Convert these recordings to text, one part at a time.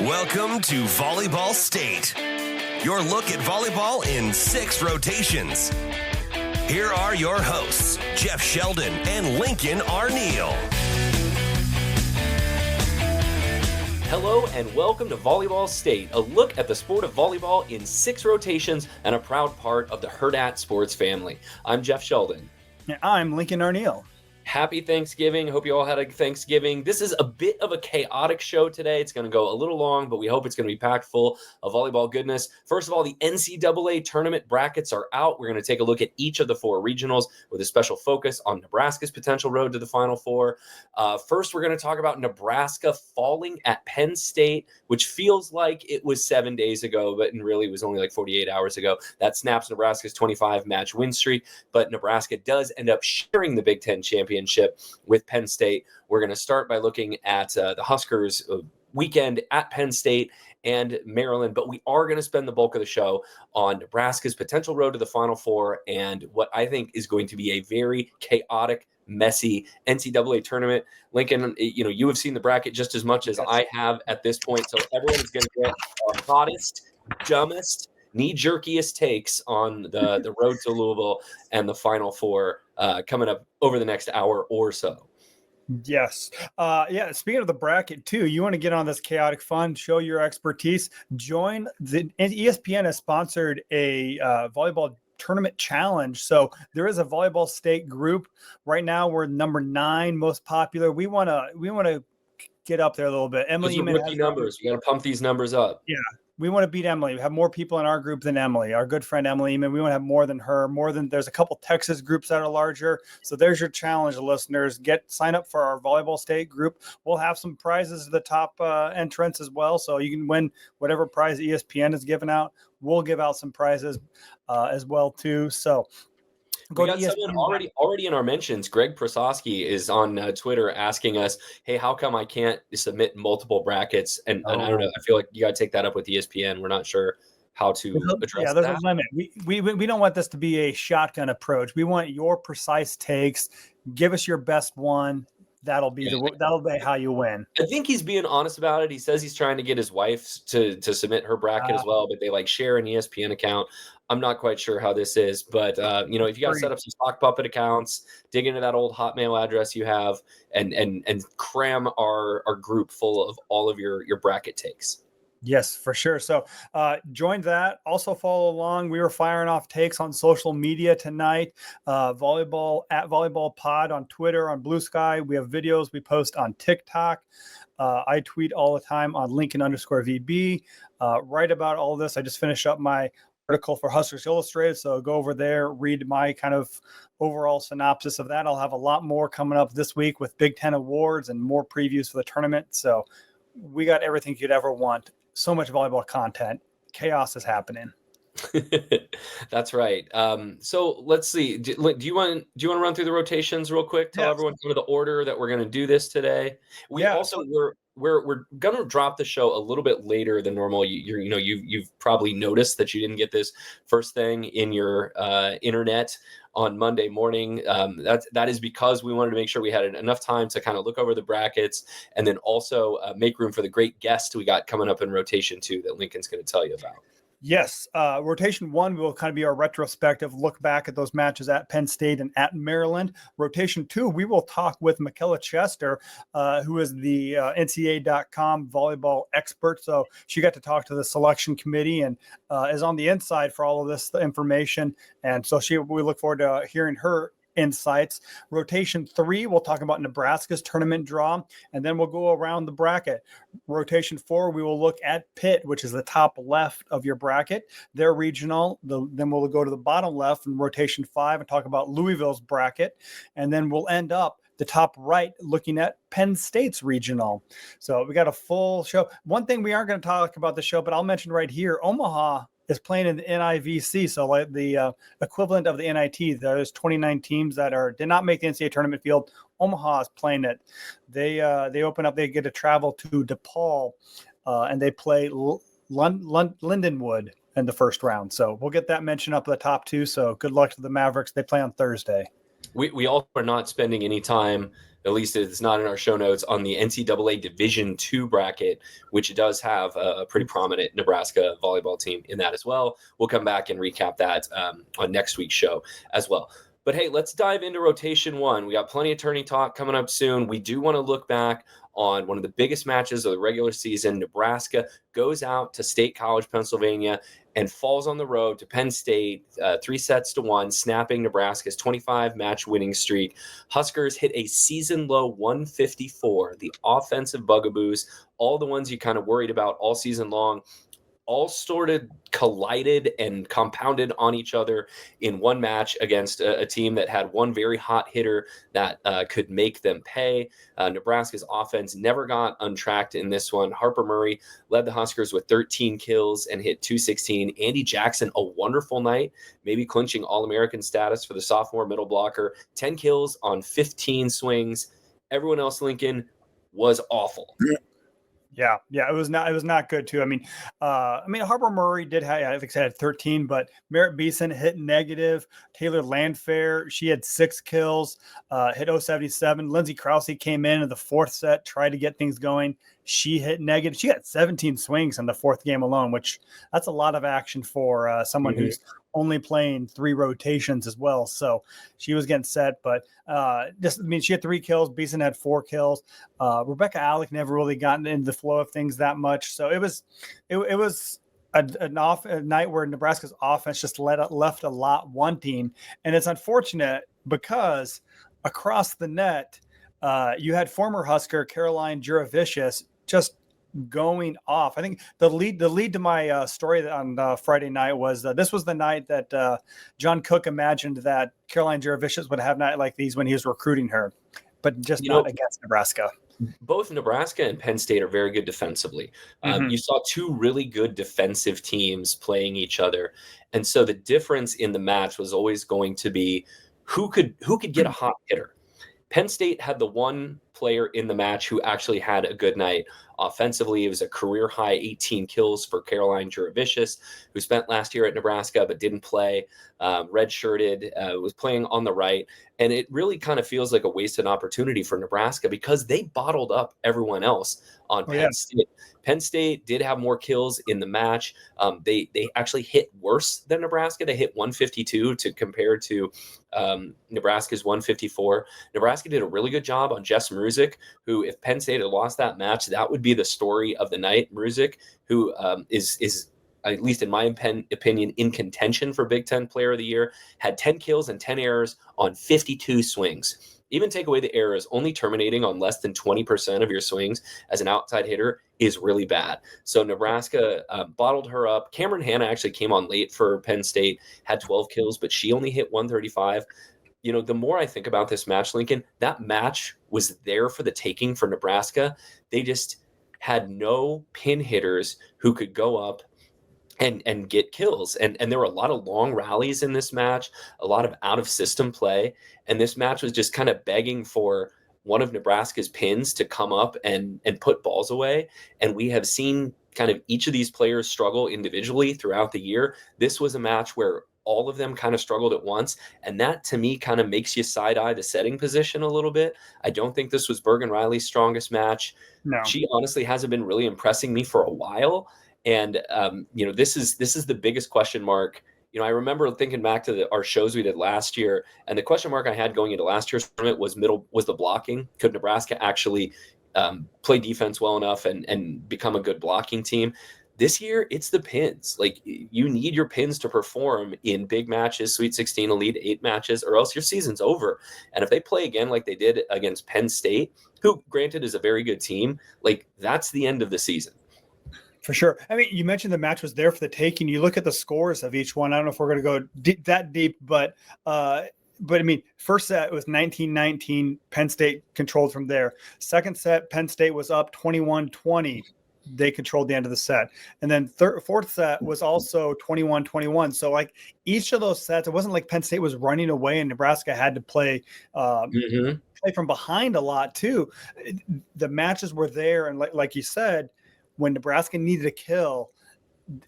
Welcome to Volleyball State, your look at volleyball in 6 rotations. Here are your hosts, Sheldon and Lincoln Arneel. Hello and welcome to Volleyball State, a look at the sport of volleyball in 6 rotations and a proud part of the Hurrdat Sports family. I'm Sheldon. And I'm Lincoln Arneel. Happy Thanksgiving. Hope you all had a Thanksgiving. This is a bit of a chaotic show today. It's going to go a little long, but we hope it's going to be packed full of volleyball goodness. First of all, the NCAA tournament brackets are out. We're going to take a look at each of the 4 regionals with a special focus on Nebraska's potential road to the Final Four. First, we're going to talk about Nebraska falling at Penn State, which feels like it was 7 days ago, but really was only like 48 hours ago. That snaps Nebraska's 25-match win streak, but Nebraska does end up sharing the Big Ten championship with Penn State. We're going to start by looking at the Huskers weekend at Penn State and Maryland, but we are going to spend the bulk of the show on Nebraska's potential road to the Final Four and what I think is going to be a very chaotic, messy NCAA tournament. Lincoln, you have seen the bracket just as much as I have at this point, so everyone is going to get our hottest, dumbest, knee-jerkiest takes on the road to Louisville and the Final Four coming up over the next hour or so. Yes. Speaking of the bracket too, you want to get on this chaotic fun, show your expertise, join ESPN has sponsored a volleyball tournament challenge. So there is a Volleyball State group right now. We're number 9 most popular. We want to get up there a little bit. Emily, rookie numbers. We got to pump these numbers up. Yeah. We want to beat Emily. We have more people in our group than Emily, our good friend Emily. We want to have more than her, there's a couple Texas groups that are larger. So there's your challenge, listeners. Sign up for our Volleyball State group. We'll have some prizes at the top entrance as well. So you can win whatever prize ESPN is giving out. We'll give out some prizes as well too. So we got someone already in our mentions. Greg Prososki is on Twitter asking us, hey, how come I can't submit multiple brackets? And I don't know. I feel like you got to take that up with ESPN. We're not sure how to address that. There's a limit. We don't want this to be a shotgun approach. We want your precise takes. Give us your best one. That'll be how you win. I think he's being honest about it. He says he's trying to get his wife to submit her bracket as well, but they share an ESPN account. I'm not quite sure how this is, but if you got to set up some sock puppet accounts, dig into that old Hotmail address you have, and cram our group full of all of your bracket takes. Yes, for sure. So join that. Also follow along. We were firing off takes on social media tonight. Volleyball at Volleyball Pod on Twitter, on Blue Sky. We have videos we post on TikTok. I tweet all the time on Lincoln_VB. Write about all this. I just finished up my article for Huskers Illustrated. So go over there, read my kind of overall synopsis of that. I'll have a lot more coming up this week with Big Ten awards and more previews for the tournament. So we got everything you'd ever want. So much volleyball content. Chaos is happening. That's right. So let's see. Do you want to run through the rotations real quick? Tell everyone kind of the order that we're going to do this today. We're going to drop the show a little bit later than normal. You've probably noticed that you didn't get this first thing in your internet on Monday morning. That is because we wanted to make sure we had enough time to kind of look over the brackets and then also make room for the great guest we got coming up in rotation 2 that Lincoln's going to tell you about. Yes. Rotation 1 will kind of be our retrospective look back at those matches at Penn State and at Maryland. Rotation 2, we will talk with Michella Chester, who is the NCAA.com volleyball expert. So she got to talk to the selection committee and is on the inside for all of this information. And so we look forward to hearing her insights. Rotation 3, we'll talk about Nebraska's tournament draw, and then we'll go around the bracket. Rotation 4, we will look at Pitt, which is the top left of your bracket. They're regional. Then we'll go to the bottom left in rotation 5 and talk about Louisville's bracket. And then we'll end up the top right looking at Penn State's regional. So we got a full show. One thing we aren't going to talk about the show, but I'll mention right here, Omaha is playing in the NIVC, so like the equivalent of the NIT. There's 29 teams that did not make the NCAA tournament field. Omaha is playing it. They open up. They get to travel to DePaul, and they play Lindenwood in the first round. So we'll get that mentioned up at the top 2. So good luck to the Mavericks. They play on Thursday. We also are not spending any time at least it's not in our show notes, on the NCAA Division II bracket, which does have a pretty prominent Nebraska volleyball team in that as well. We'll come back and recap that on next week's show as well. But hey, let's dive into rotation one. We got plenty of tourney talk coming up soon. We do want to look back on one of the biggest matches of the regular season. Nebraska goes out to State College, Pennsylvania, and falls on the road to Penn State, 3-1, snapping Nebraska's 25-match winning streak. Huskers hit a season-low 154. The offensive bugaboos, all the ones you kind of worried about all season long, all sort of collided and compounded on each other in one match against a team that had one very hot hitter that could make them pay. Nebraska's offense never got untracked in this one. Harper Murray led the Huskers with 13 kills and hit 216. Andy Jackson, a wonderful night, maybe clinching All-American status for the sophomore middle blocker. 10 kills on 15 swings. Everyone else, Lincoln, was awful. Yeah, it was not good too. I mean, Harper Murray did have, I think, had 13, but Merritt Beeson hit negative. Taylor Landfair, she had 6 kills, hit 077. Lindsey Krause came in the fourth set, tried to get things going. She hit negative. She had 17 swings in the fourth game alone, which that's a lot of action for someone who's only playing 3 rotations as well. So she was getting set, but she had 3 kills. Beeson had 4 kills. Rebecca Alec never really gotten into the flow of things that much. So it was a night where Nebraska's offense just left a lot wanting. And it's unfortunate because across the net, you had former Husker Caroline Juri Vicious just going off. I think the lead to my story on Friday night was this was the night that John Cook imagined that Caroline Juri Vicious would have night like these when he was recruiting her, but just not against Nebraska. Both Nebraska and Penn State are very good defensively. You saw 2 really good defensive teams playing each other. And so the difference in the match was always going to be who could get a hot hitter. Penn State had the one player in the match who actually had a good night offensively. It was a career high 18 kills for Caroline Juri Vicious, who spent last year at Nebraska but didn't play, redshirted, was playing on the right. And it really kind of feels like a wasted opportunity for Nebraska because they bottled up everyone else on Penn State. Penn State did have more kills in the match. They actually hit worse than Nebraska. They hit 152 to compare to Nebraska's 154. Nebraska did a really good job on Jess Mruzik, who, if Penn State had lost that match, that would be the story of the night. Mruzik, who is at least in my opinion, in contention for Big Ten Player of the Year, had 10 kills and 10 errors on 52 swings. Even take away the errors, only terminating on less than 20% of your swings as an outside hitter is really bad. So Nebraska bottled her up. Cameron Hanna actually came on late for Penn State, had 12 kills, but she only hit 135. The more I think about this match, Lincoln, that match was there for the taking for Nebraska. They just had no pin hitters who could go up and get kills. And there were a lot of long rallies in this match, a lot of out-of-system play. And this match was just kind of begging for one of Nebraska's pins to come up and put balls away. And we have seen kind of each of these players struggle individually throughout the year. This was a match where all of them kind of struggled at once. And that, to me, kind of makes you side-eye the setting position a little bit. I don't think this was Bergen Riley's strongest match. No. She honestly hasn't been really impressing me for a while. And, this is the biggest question mark. I remember thinking back to our shows we did last year, and the question mark I had going into last year's tournament was the blocking. Could Nebraska actually play defense well enough and become a good blocking team? This year, it's the pins. Like, you need your pins to perform in big matches, Sweet 16, Elite 8 matches, or else your season's over. And if they play again like they did against Penn State, who, granted, is a very good team, like, that's the end of the season. For sure. I mean, you mentioned the match was there for the taking. You look at the scores of each one. I don't know if we're going to go that deep, but I mean, first set was 19-19. Penn State controlled from there. Second set, Penn State was up 21-20. They controlled the end of the set. And then fourth set was also 21-21. So like each of those sets, it wasn't like Penn State was running away and Nebraska had to play from behind a lot too. The matches were there. And like you said, when Nebraska needed a kill,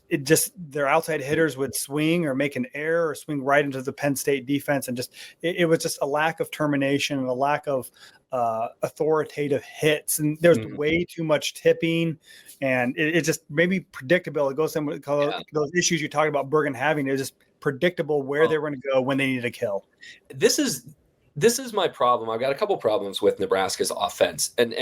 it just their outside hitters would swing or make an error or swing right into the Penn State defense. And just it was just a lack of termination and a lack of authoritative hits, and there's way too much tipping, and it just maybe predictable. It goes in with those issues you talked about Bergen having. It's just predictable where they were going to go when they needed a kill. This is my problem. I've got a couple problems with Nebraska's offense, and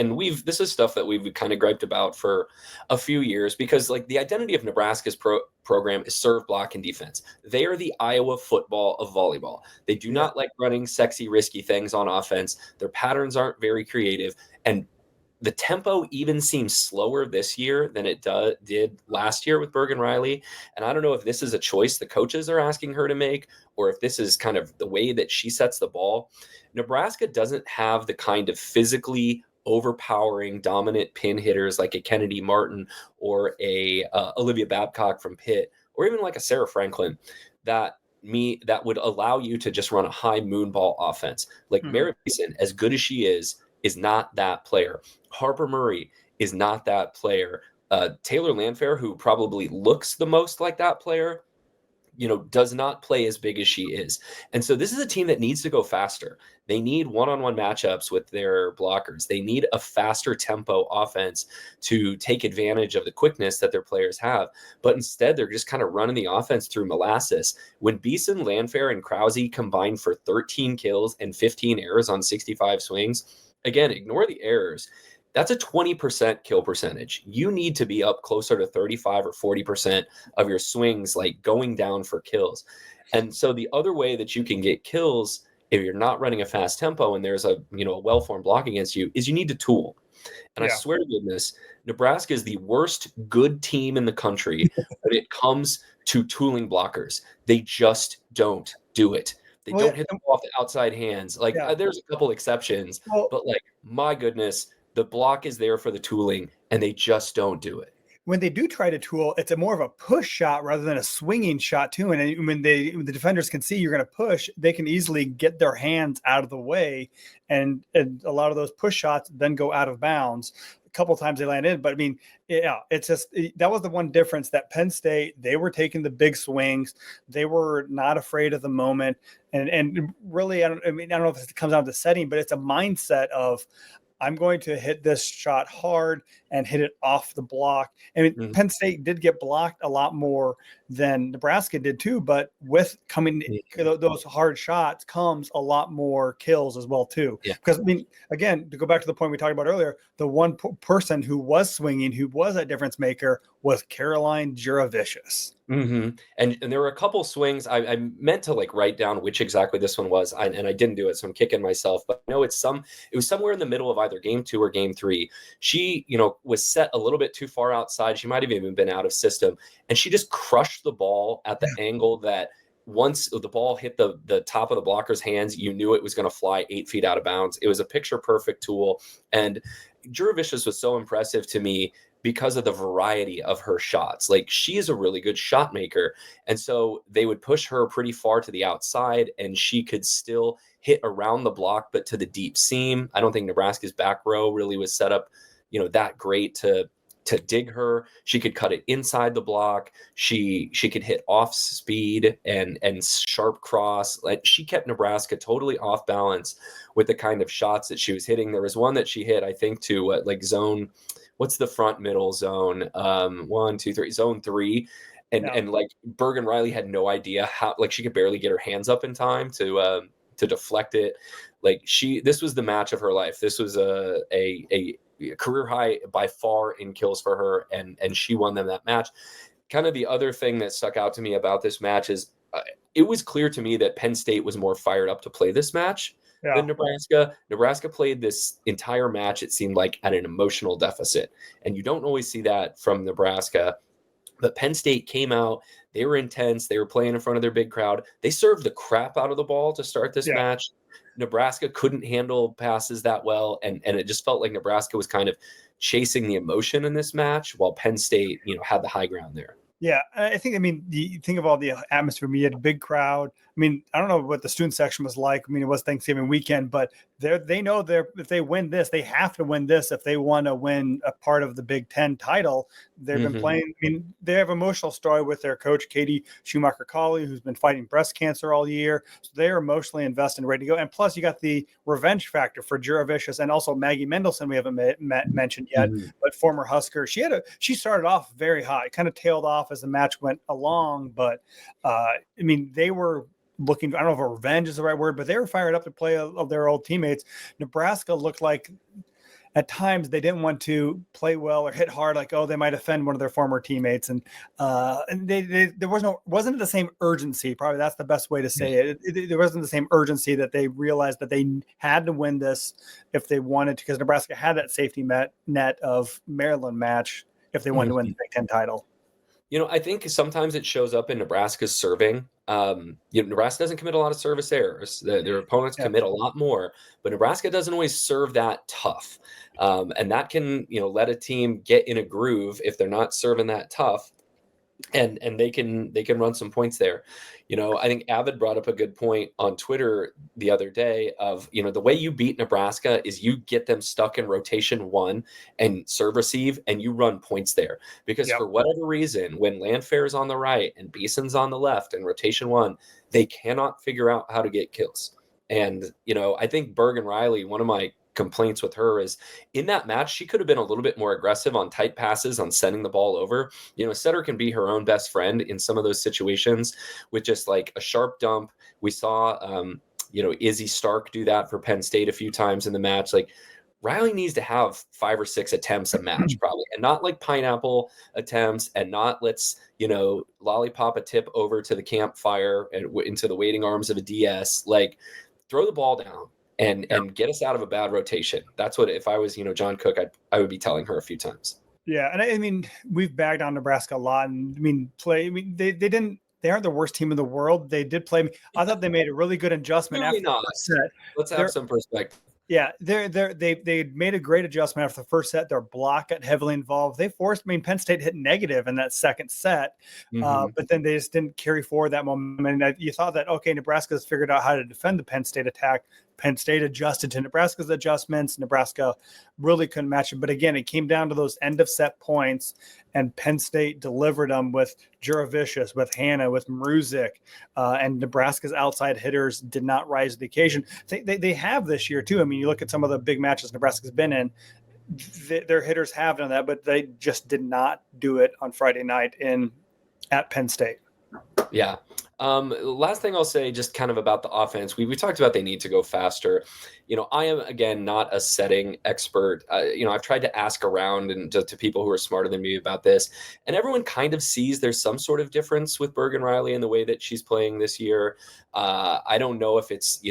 this is stuff that we've kind of griped about for a few years, because like the identity of Nebraska's program is serve, block, and defense. They are the Iowa football of volleyball. They do not like running sexy, risky things on offense. Their patterns aren't very creative, and the tempo even seems slower this year than it did last year with Bergen Riley. And I don't know if this is a choice the coaches are asking her to make, or if this is kind of the way that she sets the ball. Nebraska doesn't have the kind of physically overpowering, dominant pin hitters like a Kennedy Martin or a Olivia Babcock from Pitt, or even like a Sarah Franklin that would allow you to just run a high moonball offense. Like Mary Mason, as good as she is not that player. Harper Murray is not that player. Taylor Landfair, who probably looks the most like that player, does not play as big as she is. And so this is a team that needs to go faster. They need one-on-one matchups with their blockers. They need a faster tempo offense to take advantage of the quickness that their players have. But instead, they're just kind of running the offense through molasses. When Beeson, Landfair, and Krause combined for 13 kills and 15 errors on 65 swings, again, ignore the errors. That's a 20% kill percentage. You need to be up closer to 35 or 40% of your swings, like going down for kills. And so the other way that you can get kills, if you're not running a fast tempo and there's a well-formed block against you, is you need to tool. And I swear to goodness, Nebraska is the worst good team in the country when it comes to tooling blockers. They just don't do it. They don't hit them off the outside hands. Like there's a couple exceptions, but like, my goodness, the block is there for the tooling, and they just don't do it. When they do try to tool, it's more of a push shot rather than a swinging shot too. And when the defenders can see you're going to push, they can easily get their hands out of the way, and a lot of those push shots then go out of bounds. A couple of times they land in, but I mean, it's just that was the one difference, that Penn State, they were taking the big swings, they were not afraid of the moment, and really, I don't know if it comes down to setting, but it's a mindset of, I'm going to hit this shot hard and hit it off the block. And Penn State did get blocked a lot more than Nebraska did too, but with coming those hard shots comes a lot more kills as well too. Yeah. Because I mean, again, to go back to the point we talked about earlier, the one person who was swinging, who was that difference maker, was Caroline Juri Vicious. And there were a couple swings. I meant to like write down which exactly this one was, and I didn't do it, so I'm kicking myself. But I know it was somewhere in the middle of either game 2 or game 3. She, was set a little bit too far outside. She might have even been out of system, and she just crushed the ball at the angle that once the ball hit the top of the blocker's hands, you knew it was going to fly 8 feet out of bounds. It was a picture perfect tool, and Juri Vicious was so impressive to me because of the variety of her shots. Like, she is a really good shot maker. And so they would push her pretty far to the outside, and she could still hit around the block, but to the deep seam. I don't think Nebraska's back row really was set up, that great to dig her. She could cut it inside the block. She could hit off speed and sharp cross. Like, she kept Nebraska totally off balance with the kind of shots that she was hitting. There was one that she hit, I think, to zone, what's the front middle zone? 1, 2, 3, zone 3. And like Bergen Riley had no idea how, like, she could barely get her hands up in time to deflect it. Like, this was the match of her life. This was a career high by far in kills for her, and she won them that match. Kind of the other thing that stuck out to me about this match is it was clear to me that Penn State was more fired up to play this match than Nebraska. Nebraska played this entire match, it seemed like, at an emotional deficit, and you don't always see that from Nebraska. But Penn State came out, they were intense, they were playing in front of their big crowd, they served the crap out of the ball to start this match. Nebraska couldn't handle passes that well, and it just felt like Nebraska was kind of chasing the emotion in this match, while Penn State, had the high ground there. Yeah, I think, you think of all the atmosphere. You had a big crowd. I don't know what the student section was like. It was Thanksgiving weekend, but they know if they win this, they have to win this if they want to win a part of the Big Ten title. They've been playing. I mean, they have an emotional story with their coach Katie Schumacher-Colley, who's been fighting breast cancer all year. So they are emotionally invested and ready to go. And plus, you got the revenge factor for Juri Vicious and also Maggie Mendelson. We haven't mentioned yet, but former Husker. She started off very high, kind of tailed off as the match went along. But I mean, they were looking, I don't know if revenge is the right word, but they were fired up to play of their old teammates. Nebraska looked like at times they didn't want to play well or hit hard, like, they might offend one of their former teammates. And there wasn't the same urgency. Probably that's the best way to say it. There wasn't the same urgency that they realized that they had to win this if they wanted to, because Nebraska had that safety net of Maryland match if they wanted to win the Big Ten title. I think sometimes it shows up in Nebraska's serving. Nebraska doesn't commit a lot of service errors. Their opponents commit a lot more, but Nebraska doesn't always serve that tough. And that can, let a team get in a groove if they're not serving that tough. And they can run some points there. I think Avid brought up a good point on Twitter the other day of, the way you beat Nebraska is you get them stuck in rotation 1 and serve receive, and you run points there. Because for whatever reason, when Landfair is on the right and Beeson's on the left and rotation 1, they cannot figure out how to get kills. And, I think Bergen Riley, one of my complaints with her is in that match, she could have been a little bit more aggressive on tight passes, on sending the ball over. Setter can be her own best friend in some of those situations with just like a sharp dump. We saw, Izzy Stark do that for Penn State a few times in the match. Like Riley needs to have 5 or 6 attempts a match probably, and not like pineapple attempts, and not let's, lollipop a tip over to the campfire and into the waiting arms of a DS. Like throw the ball down. And get us out of a bad rotation. That's what, if I was, John Cook, I would be telling her a few times. Yeah. And I mean, we've bagged on Nebraska a lot, and they aren't the worst team in the world. They did play. I thought they made a really good adjustment after the first set. Let's have some perspective. Yeah, they made a great adjustment after the first set. Their block got heavily involved. They forced, Penn State hit negative in that second set, but then they just didn't carry forward that momentum. And you thought that, okay, Nebraska's figured out how to defend the Penn State attack. Penn State adjusted to Nebraska's adjustments. Nebraska really couldn't match it. But again, it came down to those end of set points, and Penn State delivered them with Juri Vicious, with Hannah, with Mruzik, and Nebraska's outside hitters did not rise to the occasion. They have this year too. You look at some of the big matches Nebraska's been in, their hitters have done that, but they just did not do it on Friday night at Penn State. Yeah. Last thing I'll say, just kind of about the offense, we talked about they need to go faster. I am, again, not a setting expert. I've tried to ask around and to people who are smarter than me about this, and everyone kind of sees there's some sort of difference with Bergen Riley in the way that she's playing this year. I don't know if it's,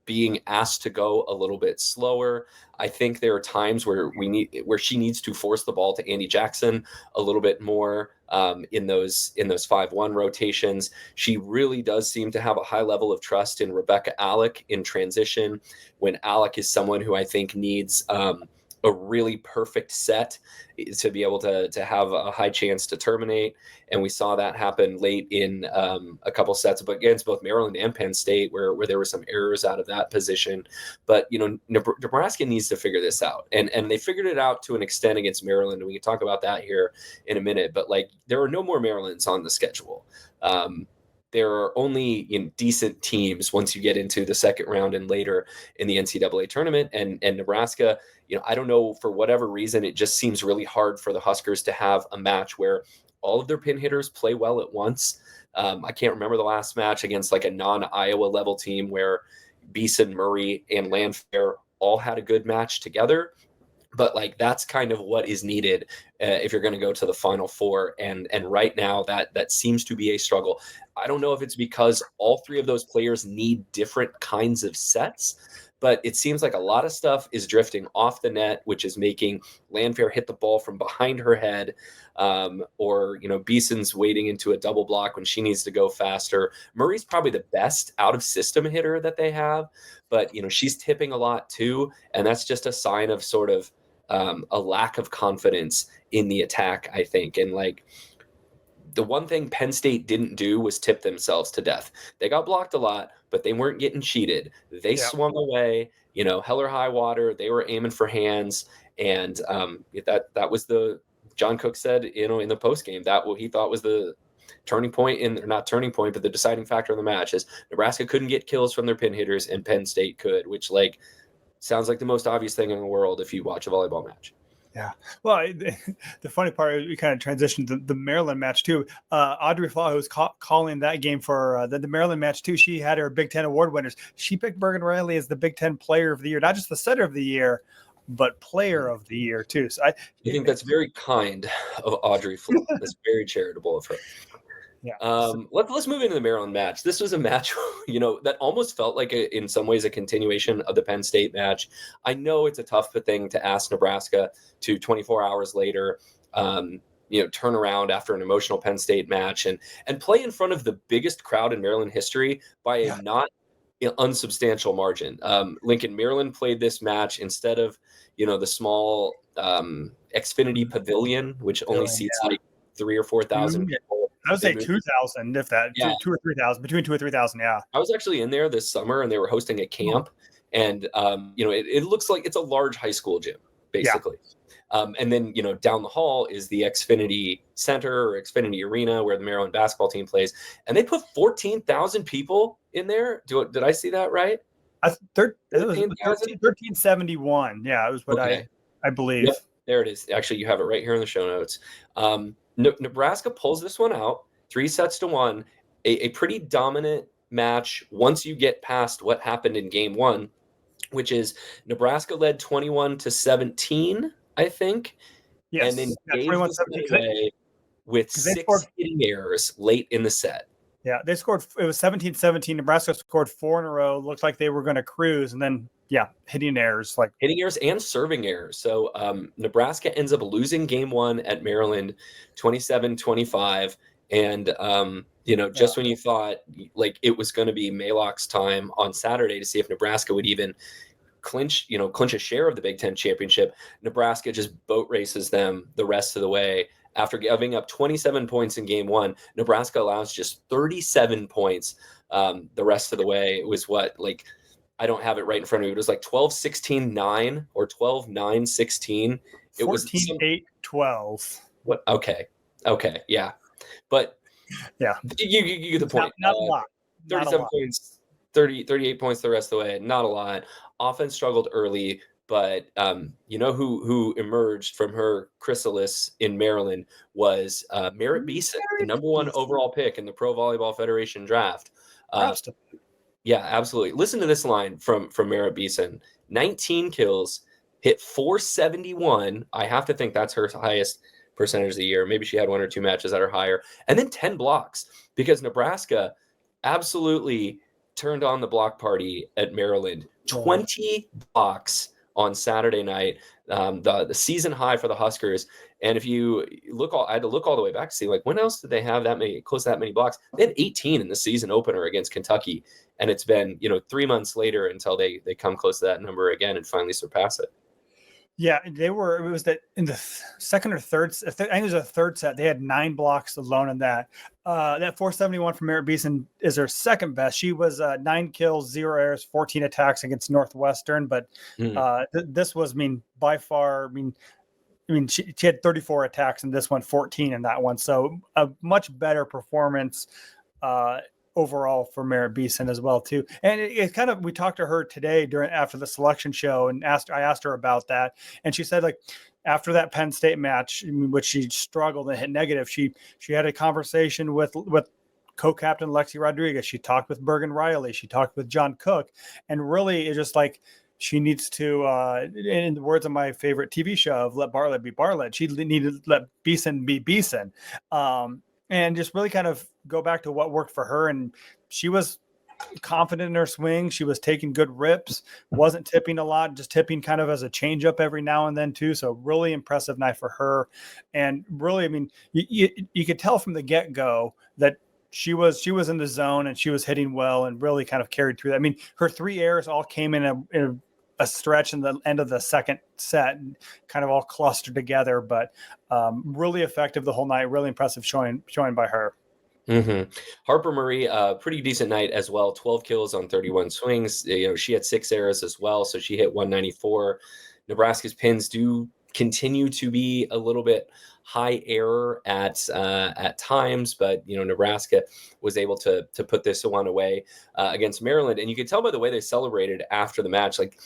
being asked to go a little bit slower. I think there are times where she needs to force the ball to Andy Jackson a little bit more in those 5-1 rotations. She really does seem to have a high level of trust in Rebecca Alec in transition, when Alec is someone who I think needs a really perfect set to be able to have a high chance to terminate. And we saw that happen late in a couple sets, but against both Maryland and Penn State, where there were some errors out of that position. But, Nebraska needs to figure this out. And they figured it out to an extent against Maryland. And we can talk about that here in a minute. But, there are no more Marylands on the schedule. There are only decent teams once you get into the second round and later in the NCAA tournament. And Nebraska, I don't know, for whatever reason, it just seems really hard for the Huskers to have a match where all of their pin hitters play well at once. I can't remember the last match against a non-Iowa level team where Beeson, Murray, and Landfair all had a good match together. But that's kind of what is needed if you're going to go to the Final Four. And right now that seems to be a struggle. I don't know if it's because all 3 of those players need different kinds of sets, but it seems like a lot of stuff is drifting off the net, which is making Landfair hit the ball from behind her head, or Beeson's waiting into a double block when she needs to go faster. Murray's probably the best out of system hitter that they have, but she's tipping a lot too, and that's just a sign of sort of a lack of confidence in the attack, I think. And the one thing Penn State didn't do was tip themselves to death. They got blocked a lot, but they weren't getting cheated. They swung away. hell or high water. They were aiming for hands. And that was John Cook said, in the post game, that what he thought was the turning point not turning point, but the deciding factor in the match is Nebraska couldn't get kills from their pin hitters and Penn State could, which sounds like the most obvious thing in the world if you watch a volleyball match. Yeah. Well, the funny part is we kind of transitioned to the Maryland match too. Audrey Flaw, who was calling that game for the Maryland match too, she had her Big Ten award winners. She picked Bergen Riley as the Big Ten player of the year, not just the setter of the year, but player of the year too. So I think that's very kind of Audrey Flaw. That's very charitable of her. Yeah. Let's move into the Maryland match. This was a match, that almost felt like in some ways a continuation of the Penn State match. I know it's a tough thing to ask Nebraska to 24 hours later, turn around after an emotional Penn State match and play in front of the biggest crowd in Maryland history by a not unsubstantial margin. Maryland played this match instead of, the small Xfinity Pavilion, which only seats like 3,000 or 4,000 people. I would say 2,000, if that, 2 or 3,000, between 2,000 or 3,000. Yeah. I was actually in there this summer and they were hosting a camp and, it looks like it's a large high school gym, basically. Yeah. And then, down the hall is the Xfinity Center or Xfinity Arena where the Maryland basketball team plays. And they put 14,000 people in there. Did I see that right? It was 1371. Yeah, it was what I believe. Yep, there it is. Actually, you have it right here in the show notes. Nebraska pulls this one out 3-1, a pretty dominant match once you get past what happened in game one, which is Nebraska led 21-17, I think. Yes. And then 21-17 with 6 hitting errors late in the set. Yeah, they scored. It was 17-17. Nebraska scored 4 in a row. Looked like they were going to cruise, and then hitting errors and serving errors. So Nebraska ends up losing game one at Maryland, 27-25, and just when you thought it was going to be Maylock's time on Saturday to see if Nebraska would even clinch a share of the Big Ten championship, Nebraska just boat races them the rest of the way. After giving up 27 points in game one, Nebraska allows just 37 points the rest of the way. It was I don't have it right in front of me. It was 12-16-9 or 12-9-16. It was 14-8-12. What? Okay. Yeah. But yeah, you get the point. Not a lot. 37 points, 38 points the rest of the way. Not a lot. Offense struggled early. But who emerged from her chrysalis in Maryland was Merritt Beeson, the number 1 overall pick in the Pro Volleyball Federation draft. Yeah, absolutely. Listen to this line from Merritt Beeson: 19 kills, hit .471. I have to think that's her highest percentage of the year. Maybe she had 1 or 2 matches that are higher, and then 10 blocks because Nebraska absolutely turned on the block party at Maryland. 20 blocks on Saturday night, the season high for the Huskers. And if you I had to look all the way back to see when else did they have close to that many blocks? They had 18 in the season opener against Kentucky, and it's been 3 months later until they come close to that number again and finally surpass it. Yeah, they were. It was that in the second or third. I think it was a third set. They had 9 blocks alone in that. That 471 from Merritt Beeson is her second best. She was 9 kills, 0 errors, 14 attacks against Northwestern. But this was, by far. She had 34 attacks in this one, 14 in that one. So a much better performance overall for Merritt Beeson as well too. And it kind of, we talked to her today after the selection show and I asked her about that. And she said after that Penn State match, which she struggled and hit negative, she had a conversation with co-captain Lexi Rodriguez. She talked with Bergen Riley. She talked with John Cook, and really it's just she needs to, in the words of my favorite TV show of Let Bartlett Be Bartlett, she needed to let Beeson be Beeson. And just really kind of go back to what worked for her. And she was confident in her swing. She was taking good rips, wasn't tipping a lot, just tipping kind of as a changeup every now and then too. So really impressive night for her. And really, you could tell from the get-go that she was in the zone and she was hitting well and really kind of carried through that. Her 3 errors all came in a stretch in the end of the second set and kind of all clustered together, but really effective the whole night. Really impressive showing by her. Harper Murray, pretty decent night as well. 12 kills on 31 swings. She had 6 errors as well, so she hit 194. Nebraska's pins do continue to be a little bit high error at times, but Nebraska was able to put this one away against Maryland, and you could tell by the way they celebrated after the match, like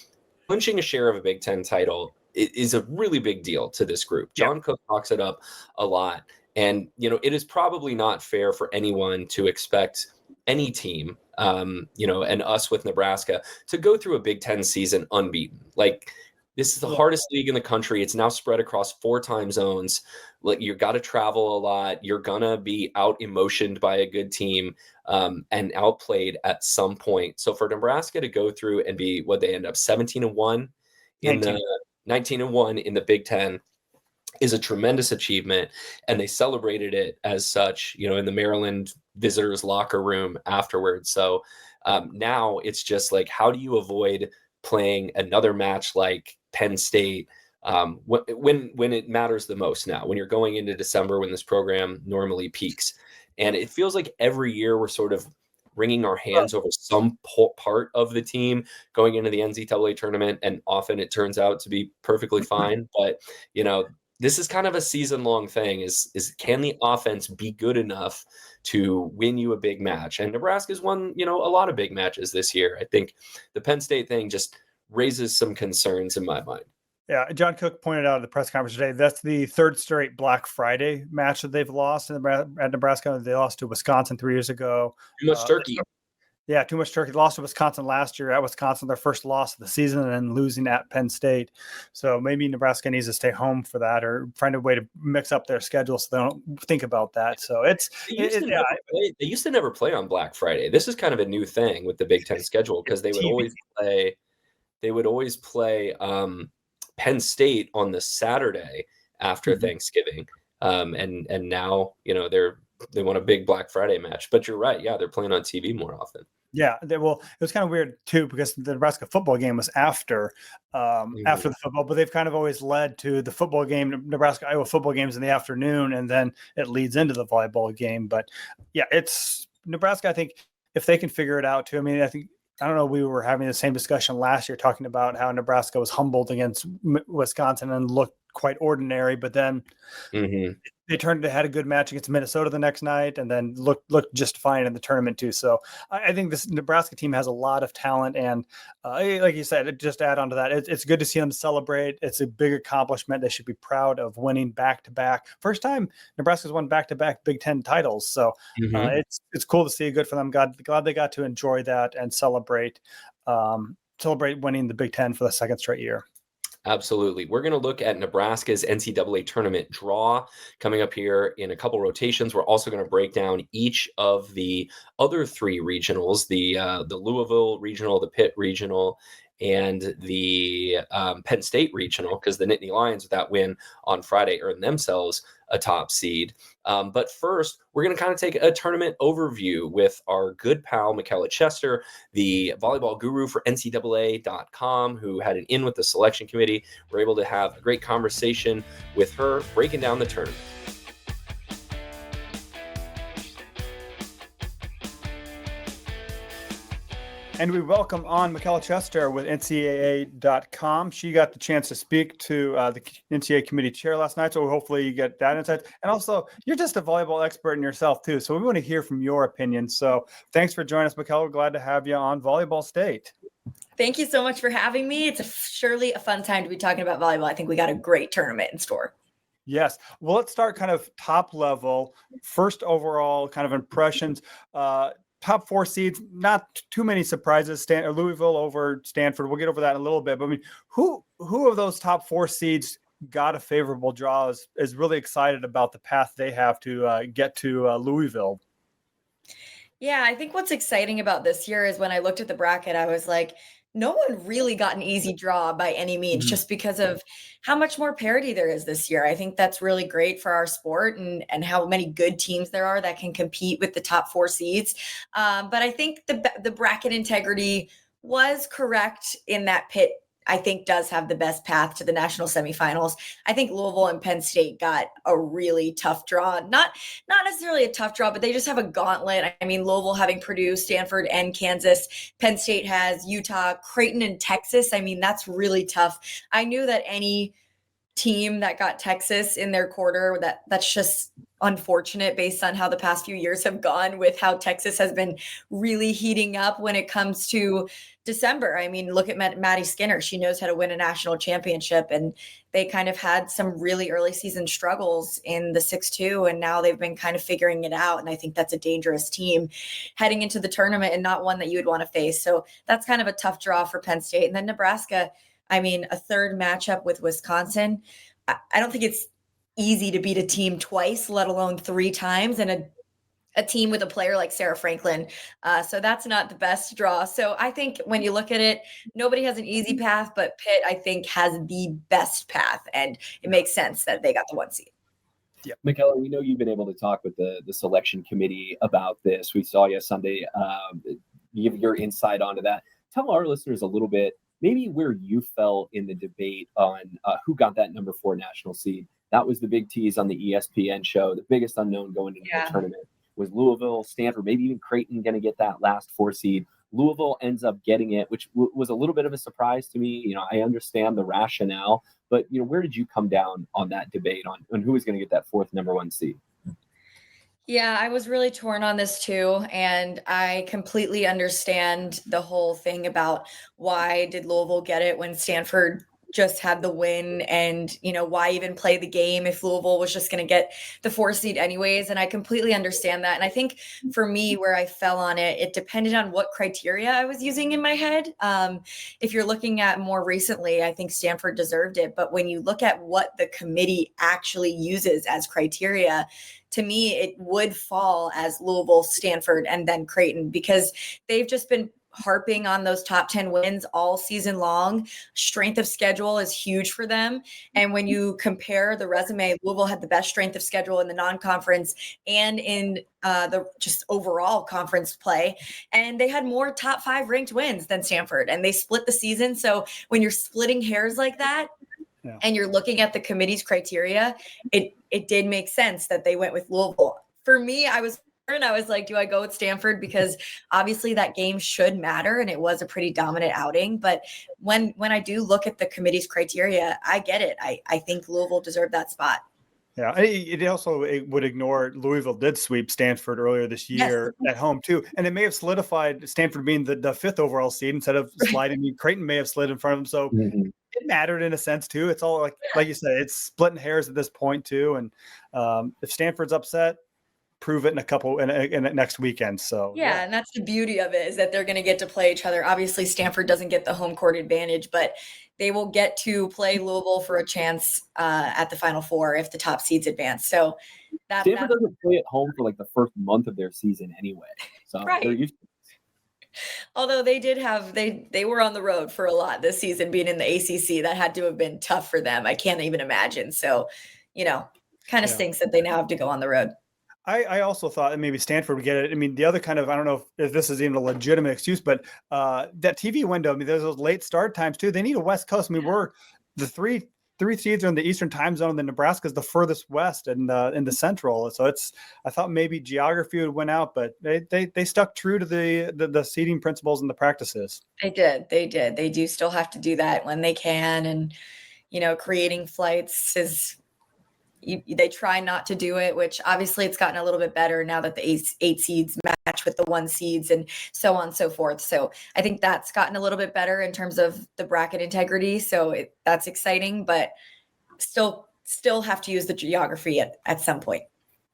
clinching a share of a Big Ten title is a really big deal to this group. John Cook talks it up a lot. And, it is probably not fair for anyone to expect any team, and us with Nebraska to go through a Big Ten season unbeaten. Like, this is the hardest league in the country. It's now spread across 4 time zones. Like, you got to travel a lot. You're going to be out emotioned by a good team and outplayed at some point. So for Nebraska to go through and be what they end up 17-1 in 19-1 in the Big Ten is a tremendous achievement, and they celebrated it as such, in the Maryland visitors locker room afterwards. So now it's just like, how do you avoid playing another match like Penn State when it matters the most now, when you're going into December, when this program normally peaks? And it feels like every year we're sort of wringing our hands over some part of the team going into the NCAA tournament, and often it turns out to be perfectly fine. But, this is kind of a season-long thing, is can the offense be good enough to win you a big match? And Nebraska's won, a lot of big matches this year. I think the Penn State thing just raises some concerns in my mind. Yeah, John Cook pointed out at the press conference today, that's the 3rd straight Black Friday match that they've lost at Nebraska. They lost to Wisconsin 3 years ago. Too much turkey. Yeah, too much turkey. Lost to Wisconsin last year. At Wisconsin, their first loss of the season, and then losing at Penn State. So maybe Nebraska needs to stay home for that, or find a way to mix up their schedule so they don't think about that. So they used to never play on Black Friday. This is kind of a new thing with the Big Ten schedule, because they would always play Penn State on the Saturday after Thanksgiving, and now they want a big Black Friday match. But you're right, they're playing on TV more often. Yeah, it was kind of weird too, because the Nebraska football game was after the football, but they've kind of always led to the football game. Nebraska Iowa football games in the afternoon, and then it leads into the volleyball game. But yeah, it's Nebraska. I think if they can figure it out too. I mean, I don't know. We were having the same discussion last year, talking about how Nebraska was humbled against Wisconsin and looked quite ordinary, but then they had a good match against Minnesota the next night, and then looked just fine in the tournament too. So I think this Nebraska team has a lot of talent, and like you said, just add on to that, it's good to see them celebrate. It's a big accomplishment. They should be proud of winning back-to-back. First time Nebraska's won back-to-back Big Ten titles. So it's cool to see. Good for them. Glad they got to enjoy that and celebrate winning the Big Ten for the 2nd straight year. Absolutely. We're going to look at Nebraska's NCAA tournament draw coming up here in a couple rotations. We're also going to break down each of the other 3 regionals, the Louisville regional, the Pitt regional, and the Penn State regional, because the Nittany Lions, with that win on Friday, earned themselves a top seed. But first, we're going to kind of take a tournament overview with our good pal, Michella Chester, the volleyball guru for NCAA.com, who had an in with the selection committee. We're able to have a great conversation with her, breaking down the tournament. And we welcome on Michella Chester with NCAA.com. She got the chance to speak to the NCAA committee chair last night, so hopefully you get that insight. And also, you're just a volleyball expert in yourself, too, so we want to hear from your opinion. So thanks for joining us, Michella. We're glad to have you on Volleyball State. Thank you so much for having me. It's surely a fun time to be talking about volleyball. I think we got a great tournament in store. Yes. Well, let's start kind of top level. First overall kind of impressions. Top 4 seeds, not too many surprises. Louisville over Stanford. We'll get over that in a little bit. But I mean, who of those top 4 seeds got a favorable draw, is really excited about the path they have to get to Louisville? Yeah, I think what's exciting about this year is when I looked at the bracket, I was like, no one really got an easy draw by any means, just because of how much more parity there is this year. I think that's really great for our sport, and how many good teams there are that can compete with the top 4 seeds. But I think the bracket integrity was correct in that Pitt I think does have the best path to the national semifinals. I think Louisville and Penn State got a really tough draw. Not necessarily a tough draw, but they just have a gauntlet. I mean, Louisville having Purdue, Stanford, and Kansas. Penn State has Utah, Creighton, and Texas. I mean, that's really tough. I knew that any team that got Texas in their quarter, that's just unfortunate based on how the past few years have gone with how Texas has been really heating up when it comes to December. I mean, look at Maddie Skinner. She knows how to win a national championship, and they kind of had some really early season struggles in the 6-2, and now they've been kind of figuring it out. And I think that's a dangerous team heading into the tournament and not one that you would want to face. So that's kind of a tough draw for Penn State. And then Nebraska, I mean, a third matchup with Wisconsin. I don't think it's easy to beat a team twice, let alone 3 times, and a team with a player like Sarah Franklin. So that's not the best draw. So I think when you look at it, nobody has an easy path, but Pitt, I think, has the best path. And it makes sense that they got the 1 seed. Yeah, Michella, we know you've been able to talk with the selection committee about this. We saw you Sunday. Give your insight onto that. Tell our listeners a little bit, maybe where you fell in the debate on who got that number 4 national seed. That was the big tease on the ESPN show. The biggest unknown going into the tournament was Louisville, Stanford, maybe even Creighton going to get that last 4 seed. Louisville ends up getting it, which was a little bit of a surprise to me. You know, I understand the rationale, but, you know, where did you come down on that debate on who was going to get that 4th number 1 seed? Yeah, I was really torn on this too. And I completely understand the whole thing about why did Louisville get it when Stanford just had the win, and, you know, why even play the game if Louisville was just going to get the 4 seed anyways. And I completely understand that. And I think for me, where I fell on it, it depended on what criteria I was using in my head. If you're looking at more recently, I think Stanford deserved it. But when you look at what the committee actually uses as criteria, to me, it would fall as Louisville, Stanford, and then Creighton, because they've just been harping on those top 10 wins all season long. Strength of schedule is huge for them. And when you compare the resume, Louisville had the best strength of schedule in the non-conference and in the just overall conference play. And they had more top 5 ranked wins than Stanford, and they split the season. So when you're splitting hairs like that, and you're looking at the committee's criteria, it did make sense that they went with Louisville. For me, I was like, do I go with Stanford? Because obviously that game should matter, and it was a pretty dominant outing. But when I do look at the committee's criteria, I get it. I think Louisville deserved that spot. Yeah, it would ignore Louisville did sweep Stanford earlier this year at home too, and it may have solidified Stanford being the 5th overall seed instead of sliding. Creighton may have slid in front of them, so it mattered in a sense too. It's all like you said, it's splitting hairs at this point too. And if Stanford's upset, prove it in next weekend. So yeah, and that's the beauty of it, is that they're going to get to play each other. Obviously, Stanford doesn't get the home court advantage, but they will get to play Louisville for a chance at the Final Four if the top seeds advance. So Stanford doesn't play at home for like the first month of their season anyway. So they're used to. Although they did have they were on the road for a lot this season, being in the ACC. That had to have been tough for them. I can't even imagine. So, you know, kind of stinks that they now have to go on the road. I also thought that maybe Stanford would get it. I mean, the other kind of, I don't know if this is even a legitimate excuse, but that TV window, I mean, there's those late start times too. They need a West Coast. I mean, we're the three seeds are in the Eastern time zone, and then Nebraska is the furthest west and in the Central. So I thought maybe geography would win out, but they stuck true to the seeding principles and the practices. They did. They do still have to do that when they can. And, you know, creating flights is, they try not to do it, which obviously it's gotten a little bit better now that the 8 seeds match with the 1 seeds and so on and so forth. So I think that's gotten a little bit better in terms of the bracket integrity. So that's exciting, but still have to use the geography at some point.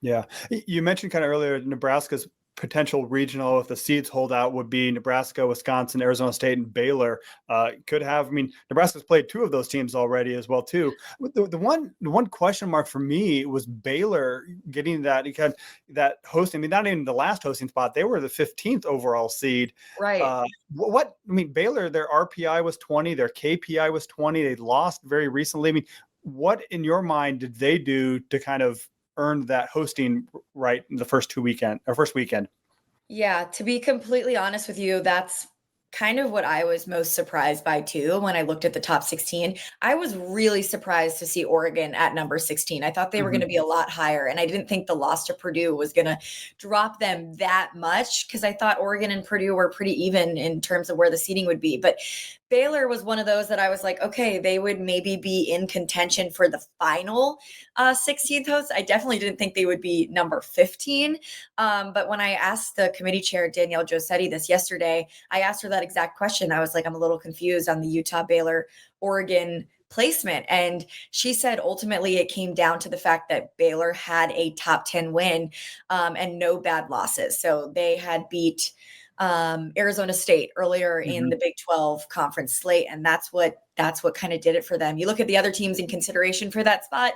Yeah. You mentioned kind of earlier, Nebraska's potential regional, if the seeds hold out, would be Nebraska, Wisconsin, Arizona State, and Baylor. Could have, I mean, Nebraska's played 2 of those teams already as well too. The one question mark for me was Baylor getting that hosting. I mean, not even the last hosting spot. They were the 15th overall seed. Right. I mean, Baylor, their RPI was 20, their KPI was 20. They lost very recently. I mean, what in your mind did they do to kind of earned that hosting right in the first weekend? Yeah, to be completely honest with you, that's kind of what I was most surprised by too. When I looked at the top 16, I was really surprised to see Oregon at number 16. I thought they were going to be a lot higher, and I didn't think the loss to Purdue was going to drop them that much, because I thought Oregon and Purdue were pretty even in terms of where the seeding would be. But Baylor was one of those that I was like, okay, they would maybe be in contention for the final 16th host. I definitely didn't think they would be number 15. But when I asked the committee chair, Danielle Josetti, this yesterday, I asked her that exact question. I was like, I'm a little confused on the Utah, Baylor, Oregon placement. And she said ultimately it came down to the fact that Baylor had a top 10 win and no bad losses. So they had beat Arizona State earlier in the Big 12 conference slate. And that's what kind of did it for them. You look at the other teams in consideration for that spot.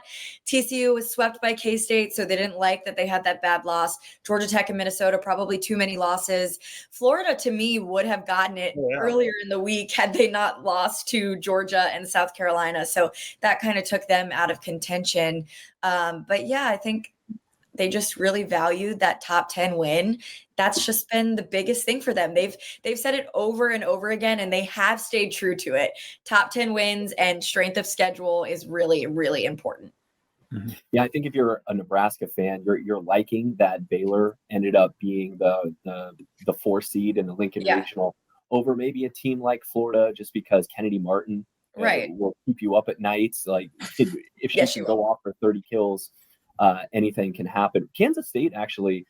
TCU was swept by K-State, so they didn't like that they had that bad loss. Georgia Tech and Minnesota, probably too many losses. Florida, to me, would have gotten it earlier in the week had they not lost to Georgia and South Carolina. So that kind of took them out of contention. But yeah, I think they just really valued that top 10 win. That's just been the biggest thing for them. They've said it over and over again, and they have stayed true to it. Top 10 wins and strength of schedule is really, really important. Yeah, I think if you're a Nebraska fan, you're liking that Baylor ended up being the 4 seed in the Lincoln Regional over maybe a team like Florida, just because Kennedy Martin will keep you up at nights. Like if she can go off for 30 kills, anything can happen. Kansas State actually,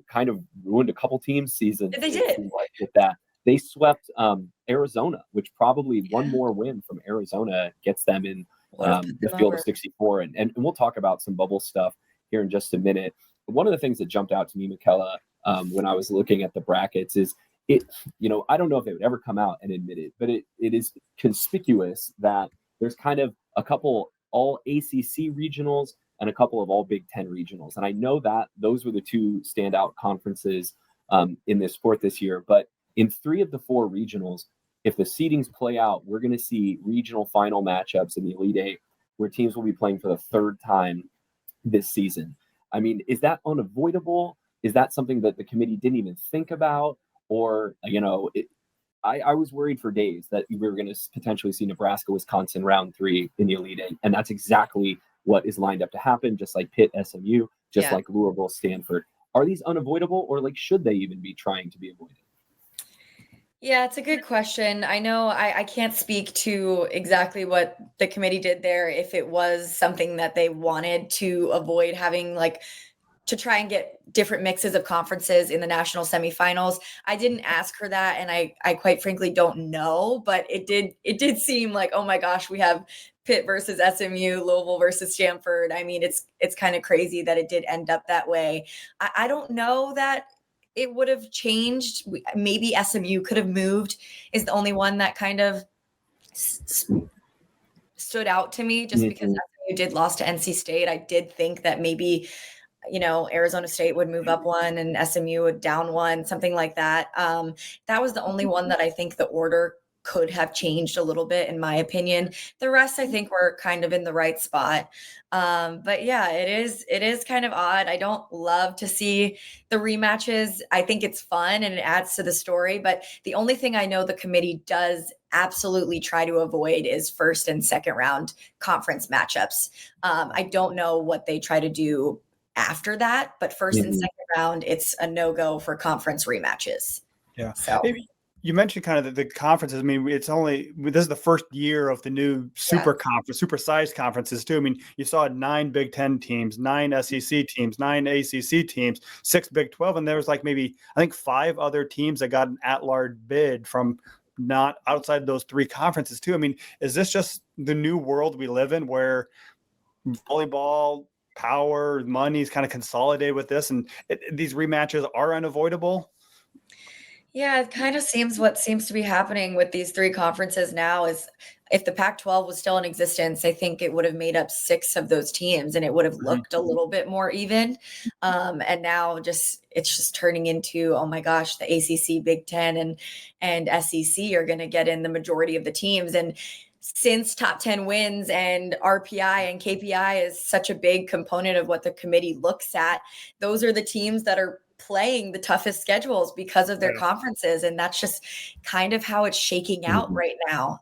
kind of ruined a couple teams' seasons. They did. With that. They swept Arizona, which probably one more win from Arizona gets them in the field of 64. And we'll talk about some bubble stuff here in just a minute. But one of the things that jumped out to me, Michella, when I was looking at the brackets is I don't know if they would ever come out and admit it, but it is conspicuous that there's kind of a couple all ACC regionals and a couple of all Big Ten regionals. And I know that those were the 2 standout conferences in this sport this year. But in 3 of the 4 regionals, if the seedings play out, we're going to see regional final matchups in the Elite Eight where teams will be playing for the 3rd time this season. I mean, is that unavoidable? Is that something that the committee didn't even think about? Or, I was worried for days that we were going to potentially see Nebraska, Wisconsin round 3 in the Elite Eight. And that's exactly what is lined up to happen, just like Pitt, SMU, just like Louisville, Stanford. Are these unavoidable, or should they even be trying to be avoided? Yeah, it's a good question. I know I can't speak to exactly what the committee did there, if it was something that they wanted to avoid having, to try and get different mixes of conferences in the national semifinals. I didn't ask her that, and I quite frankly don't know, but it did seem like, oh my gosh, we have Pitt versus SMU, Louisville versus Stanford. I mean, it's kind of crazy that it did end up that way. I don't know that it would have changed. Maybe SMU could have moved, is the only one that kind of stood out to me, just because SMU did lost to NC State. I did think that maybe Arizona State would move up one and SMU would down one, something like that. That was the only one that I think the order could have changed a little bit, in my opinion. The rest, I think, were kind of in the right spot. But yeah, it is kind of odd. I don't love to see the rematches. I think it's fun and it adds to the story. But the only thing I know the committee does absolutely try to avoid is 1st and 2nd round conference matchups. I don't know what they try to do after that, but 1st and 2nd round, it's a no-go for conference rematches. Yeah. So you mentioned kind of the conferences. I mean, this is the first year of the new super-sized conferences too. I mean, you saw 9 Big Ten teams, 9 SEC teams, 9 ACC teams, 6 Big 12, and there was maybe, I think, 5 other teams that got an at-large bid from not outside those 3 conferences too. I mean, is this just the new world we live in, where volleyball power, money is kind of consolidated with this, and these rematches are unavoidable? Yeah, it kind of seems what seems to be happening with these 3 conferences now is, if the Pac-12 was still in existence, I think it would have made up 6 of those teams and it would have looked a little bit more even. And now it's just turning into, oh my gosh, the ACC, Big Ten, and SEC are going to get in the majority of the teams. And since top 10 wins and RPI and KPI is such a big component of what the committee looks at, those are the teams that are playing the toughest schedules because of their conferences. And that's just kind of how it's shaking out right now.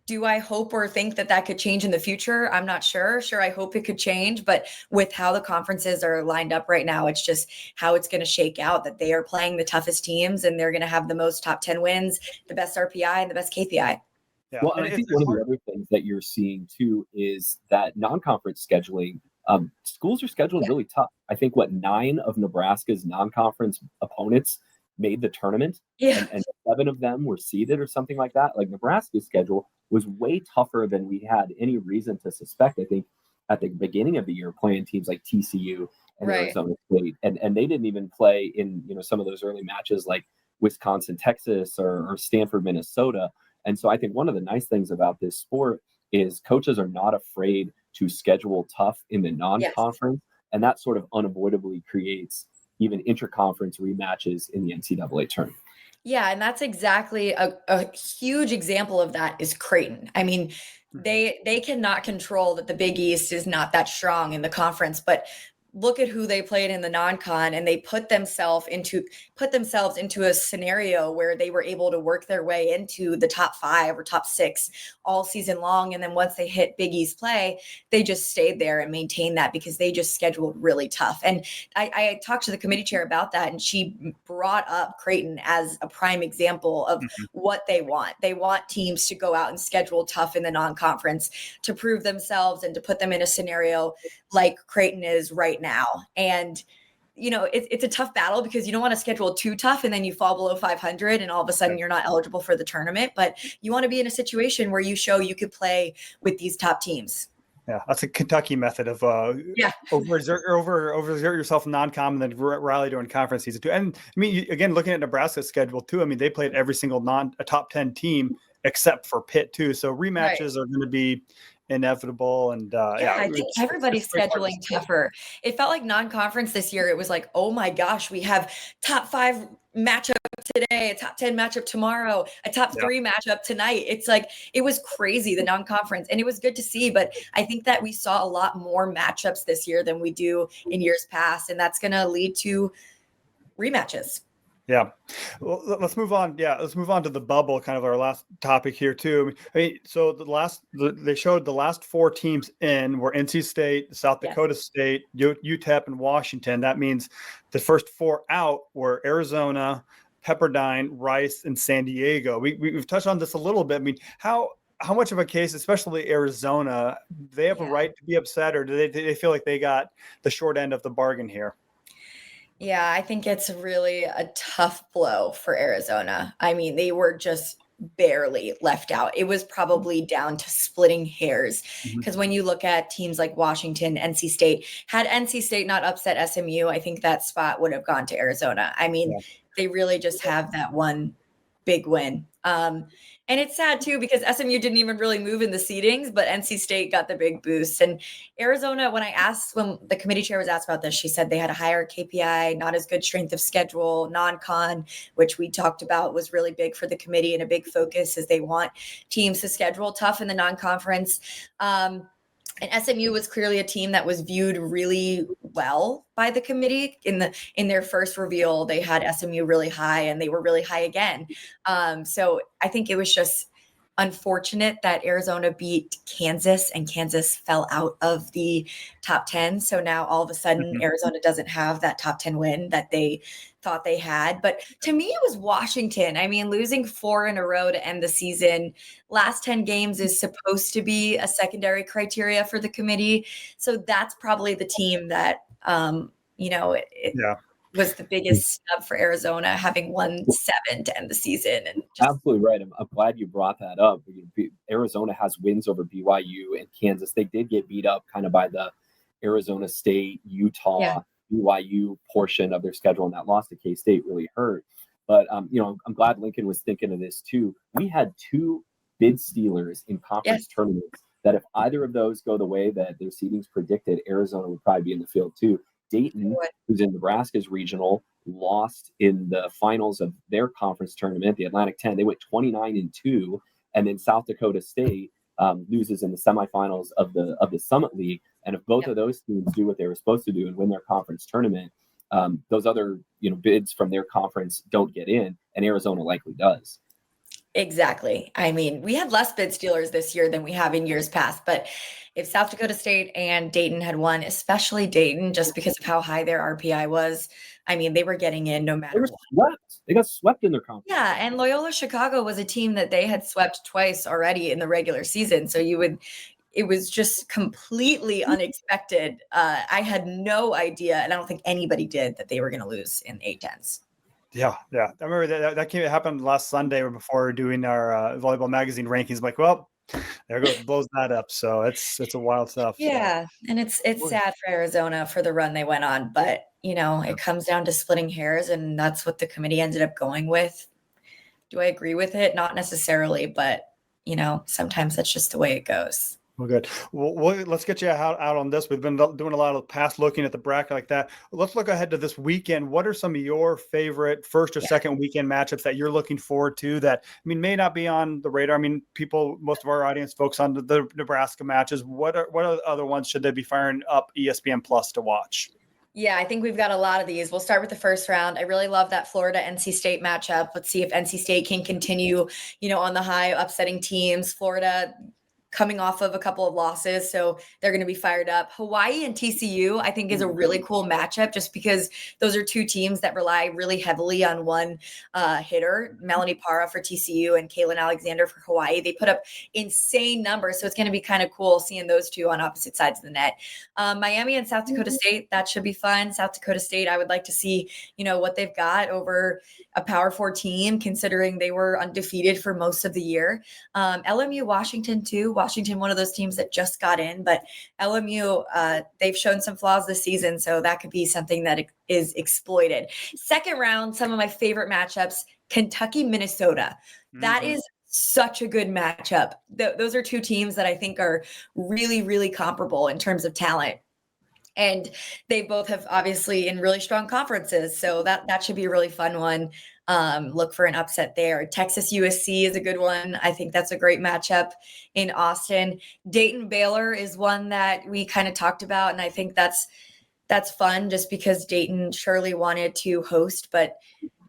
Do I hope or think that that could change in the future? I'm not sure. Sure, I hope it could change. But with how the conferences are lined up right now, it's just how it's going to shake out, that they are playing the toughest teams and they're going to have the most top 10 wins, the best RPI, and the best KPI. Yeah. Well, and I think one of the other things that you're seeing too is that non-conference scheduling. Schools are scheduling really tough. I think 9 of Nebraska's non-conference opponents made the tournament, and 7 of them were seeded or something like that. Like, Nebraska's schedule was way tougher than we had any reason to suspect. I think at the beginning of the year, playing teams like TCU and Arizona State, and they didn't even play in some of those early matches like Wisconsin, Texas, or Stanford, Minnesota. And so I think one of the nice things about this sport is coaches are not afraid to schedule tough in the non-conference, and that sort of unavoidably creates even interconference rematches in the NCAA tournament. Yeah, and that's exactly a huge example of that is Creighton. I mean, they cannot control that the Big East is not that strong in the conference, but look at who they played in the non-con, and they put themselves into a scenario where they were able to work their way into the top 5 or top 6 all season long. And then once they hit Big East play, they just stayed there and maintained that because they just scheduled really tough. And I talked to the committee chair about that, and she brought up Creighton as a prime example of what they want. They want teams to go out and schedule tough in the non-conference to prove themselves and to put them in a scenario like Creighton is right now. And it's a tough battle because you don't want to schedule too tough and then you fall below 500 and all of a sudden you're not eligible for the tournament, but you want to be in a situation where you show you could play with these top teams. Yeah, that's a Kentucky method of overexert yourself in non-com and then rally during conference season too. And I mean, again, looking at Nebraska's schedule too, I mean, they played every single a top 10 team except for Pitt too. So rematches are going to be inevitable. And I think everybody's scheduling tougher. It felt like non-conference this year. It was like, oh my gosh, we have top 5 matchup today, a top 10 matchup tomorrow, a top 3 matchup tonight. It's like, it was crazy, the non-conference, and it was good to see. But I think that we saw a lot more matchups this year than we do in years past, and that's going to lead to rematches. Yeah. Well, let's move on. Yeah. Let's move on to the bubble, kind of our last topic here too. I mean, so they showed the last 4 teams in were NC State, South Dakota State, UTEP, and Washington. That means the first 4 out were Arizona, Pepperdine, Rice, and San Diego. We've touched on this a little bit. I mean, how much of a case, especially Arizona, do they have a right to be upset, or do they feel like they got the short end of the bargain here? Yeah, I think it's really a tough blow for Arizona. I mean, they were just barely left out. It was probably down to splitting hairs because when you look at teams like Washington, NC State, had NC State not upset SMU, I think that spot would have gone to Arizona. I mean, they really just have that one big win. And it's sad too, because SMU didn't even really move in the seedings, but NC State got the big boost. And Arizona, when the committee chair was asked about this, she said they had a higher KPI, not as good strength of schedule, non-con, which we talked about was really big for the committee and a big focus as they want teams to schedule tough in the non-conference. And SMU was clearly a team that was viewed really well by the committee. In their first reveal, they had SMU really high, and they were really high again. So I think it was just unfortunate that Arizona beat Kansas and Kansas fell out of the top 10. So now all of a sudden Arizona doesn't have that top 10 win that they thought they had. But to me, it was Washington. I mean, losing 4 in a row to end the season, last 10 games is supposed to be a secondary criteria for the committee. So that's probably the team that, was the biggest snub for Arizona, having won 7 to end the season. And absolutely right. I'm glad you brought that up. Arizona has wins over BYU and Kansas. They did get beat up kind of by the Arizona State, Utah, BYU portion of their schedule, and that loss to K-State really hurt. But I'm glad Lincoln was thinking of this too. We had 2 bid stealers in conference tournaments that if either of those go the way that their seedings predicted, Arizona would probably be in the field too. Dayton, who's in Nebraska's regional, lost in the finals of their conference tournament, the Atlantic 10. They went 29-2, and then South Dakota State loses in the semifinals of the Summit League. And if both of those teams do what they were supposed to do and win their conference tournament, those other bids from their conference don't get in, and Arizona likely does. Exactly. I mean, we had less bid stealers this year than we have in years past, but if South Dakota State and Dayton had won, especially Dayton, just because of how high their RPI was, I mean, they were getting in no matter what. They got swept in their conference. Yeah, and Loyola Chicago was a team that they had swept twice already in the regular season. So it was just completely unexpected. I had no idea, and I don't think anybody did, that they were going to lose in A-10s. Yeah. I remember that happened last Sunday before doing our volleyball magazine rankings. I'm like, well, there goes, blows that up. So it's a wild stuff. Yeah, and it's sad for Arizona for the run they went on, but it comes down to splitting hairs, and that's what the committee ended up going with. Do I agree with it? Not necessarily, but sometimes that's just the way it goes. Well, good. Well, let's get you out on this. We've been doing a lot of past looking at the bracket like that. Let's look ahead to this weekend. What are some of your favorite first or second weekend matchups that you're looking forward to that, may not be on the radar? Most of our audience focus on the Nebraska matches. What are the other ones should they be firing up ESPN Plus to watch? Yeah, I think we've got a lot of these. We'll start with the first round. I really love that Florida NC State matchup. Let's see if NC State can continue, on the high, upsetting teams. Florida coming off of a couple of losses, so they're going to be fired up. Hawaii and TCU, I think, is a really cool matchup just because those are two teams that rely really heavily on one hitter, Melanie Parra for TCU and Kaylin Alexander for Hawaii. They put up insane numbers, so it's going to be kind of cool seeing those two on opposite sides of the net. Miami and South Dakota State, that should be fun. South Dakota State, I would like to see, what they've got over a Power 4 team, considering they were undefeated for most of the year. LMU, Washington too. Washington, one of those teams that just got in, but LMU, they've shown some flaws this season, so that could be something that is exploited. Second round, some of my favorite matchups, Kentucky, Minnesota. That is such a good matchup. Those are two teams that I think are really, really comparable in terms of talent. And they both have obviously in really strong conferences. So that should be a really fun one. Look for an upset there. Texas USC is a good one. I think that's a great matchup in Austin. Dayton Baylor is one that we kind of talked about. And I think that's fun just because Dayton surely wanted to host, but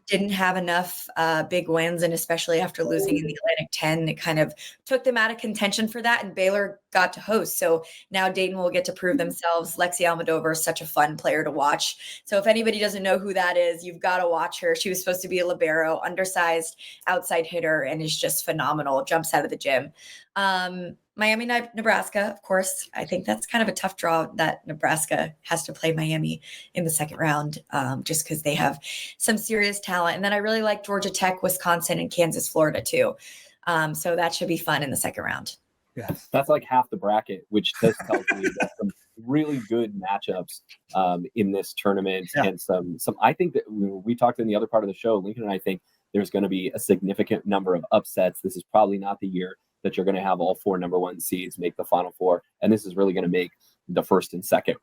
didn't have enough big wins. And especially after losing in the Atlantic 10, it kind of took them out of contention for that. And Baylor got to host. So now Dayton will get to prove themselves. Lexi Almodovar is such a fun player to watch. So if anybody doesn't know who that is, you've got to watch her. She was supposed to be a libero, undersized outside hitter, and is just phenomenal. Jumps out of the gym. Miami, Nebraska, of course. I think that's kind of a tough draw that Nebraska has to play Miami in the second round, just because they have some serious talent. And then I really like Georgia Tech, Wisconsin, and Kansas, Florida too. So that should be fun in the second round. Yeah, that's like half the bracket, which does tell me that some really good matchups in this tournament, and some. I think that we talked in the other part of the show, Lincoln and I think there's going to be a significant number of upsets. This is probably not the year that you're going to have all four number one seeds make the Final Four, and this is really going to make the first and second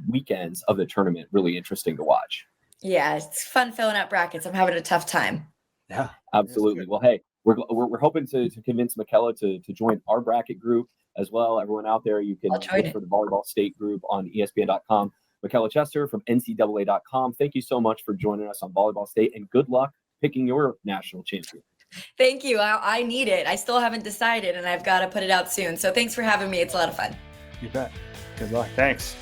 weekends of the tournament really interesting to watch. Yeah, it's fun filling out brackets. I'm having a tough time. Yeah, absolutely. Well, hey, we're hoping to convince Michella to join our bracket group as well. Everyone out there, you can look for the Volleyball State group on ESPN.com. Michella Chester from NCAA.com. Thank you so much for joining us on Volleyball State, and good luck picking your national champion. Thank you. I need it. I still haven't decided, and I've got to put it out soon. So thanks for having me. It's a lot of fun. You bet. Good luck. Thanks.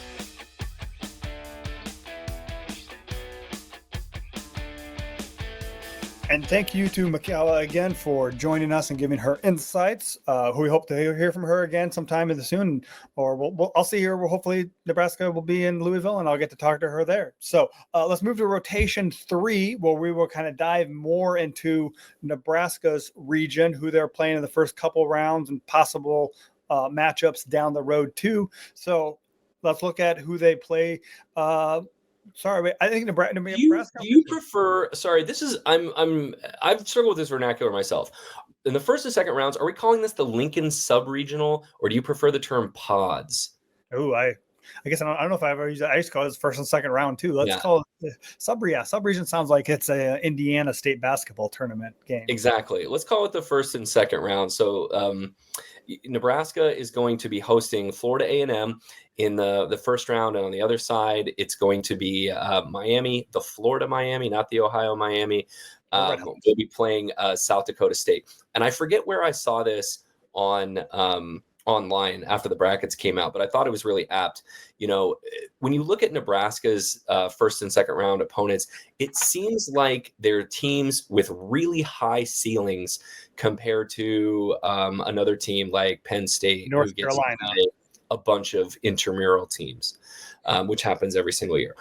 And thank you to Michella again for joining us and giving her insights. We hope to hear from her again sometime in the soon, or I'll see her. Hopefully Nebraska will be in Louisville, and I'll get to talk to her there. So let's move to rotation 3, where we will kind of dive more into Nebraska's region, who they're playing in the first couple rounds, and possible matchups down the road too. So let's look at who they play. I think Nebraska. Do you prefer? Sorry, this is I've struggled with this vernacular myself. In the first and second rounds, are we calling this the Lincoln sub-regional, or do you prefer the term pods? Oh, I guess I don't know if I've ever used that. I used to call it first and second round too. Let's call Sub-region sounds like it's a Indiana State basketball tournament game. Exactly. Let's call it the first and second round. So Nebraska is going to be hosting Florida A&M in the first round, and on the other side, it's going to be Miami, the Florida Miami, not the Ohio Miami. We'll be playing South Dakota State, and I forget where I saw this on online after the brackets came out, but I thought it was really apt. You know, when you look at Nebraska's first and second round opponents, it seems like they're teams with really high ceilings compared to another team like Penn State, North Carolina, a bunch of intramural teams, which happens every single year.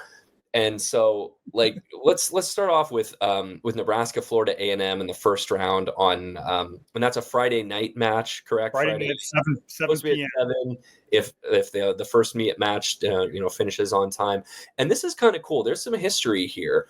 And so, like, let's start off with Nebraska, Florida A&M in the first round on, and that's a Friday night match, correct? Friday night, 7 p.m. 7 if the first match finishes on time. And this is kind of cool. There's some history here.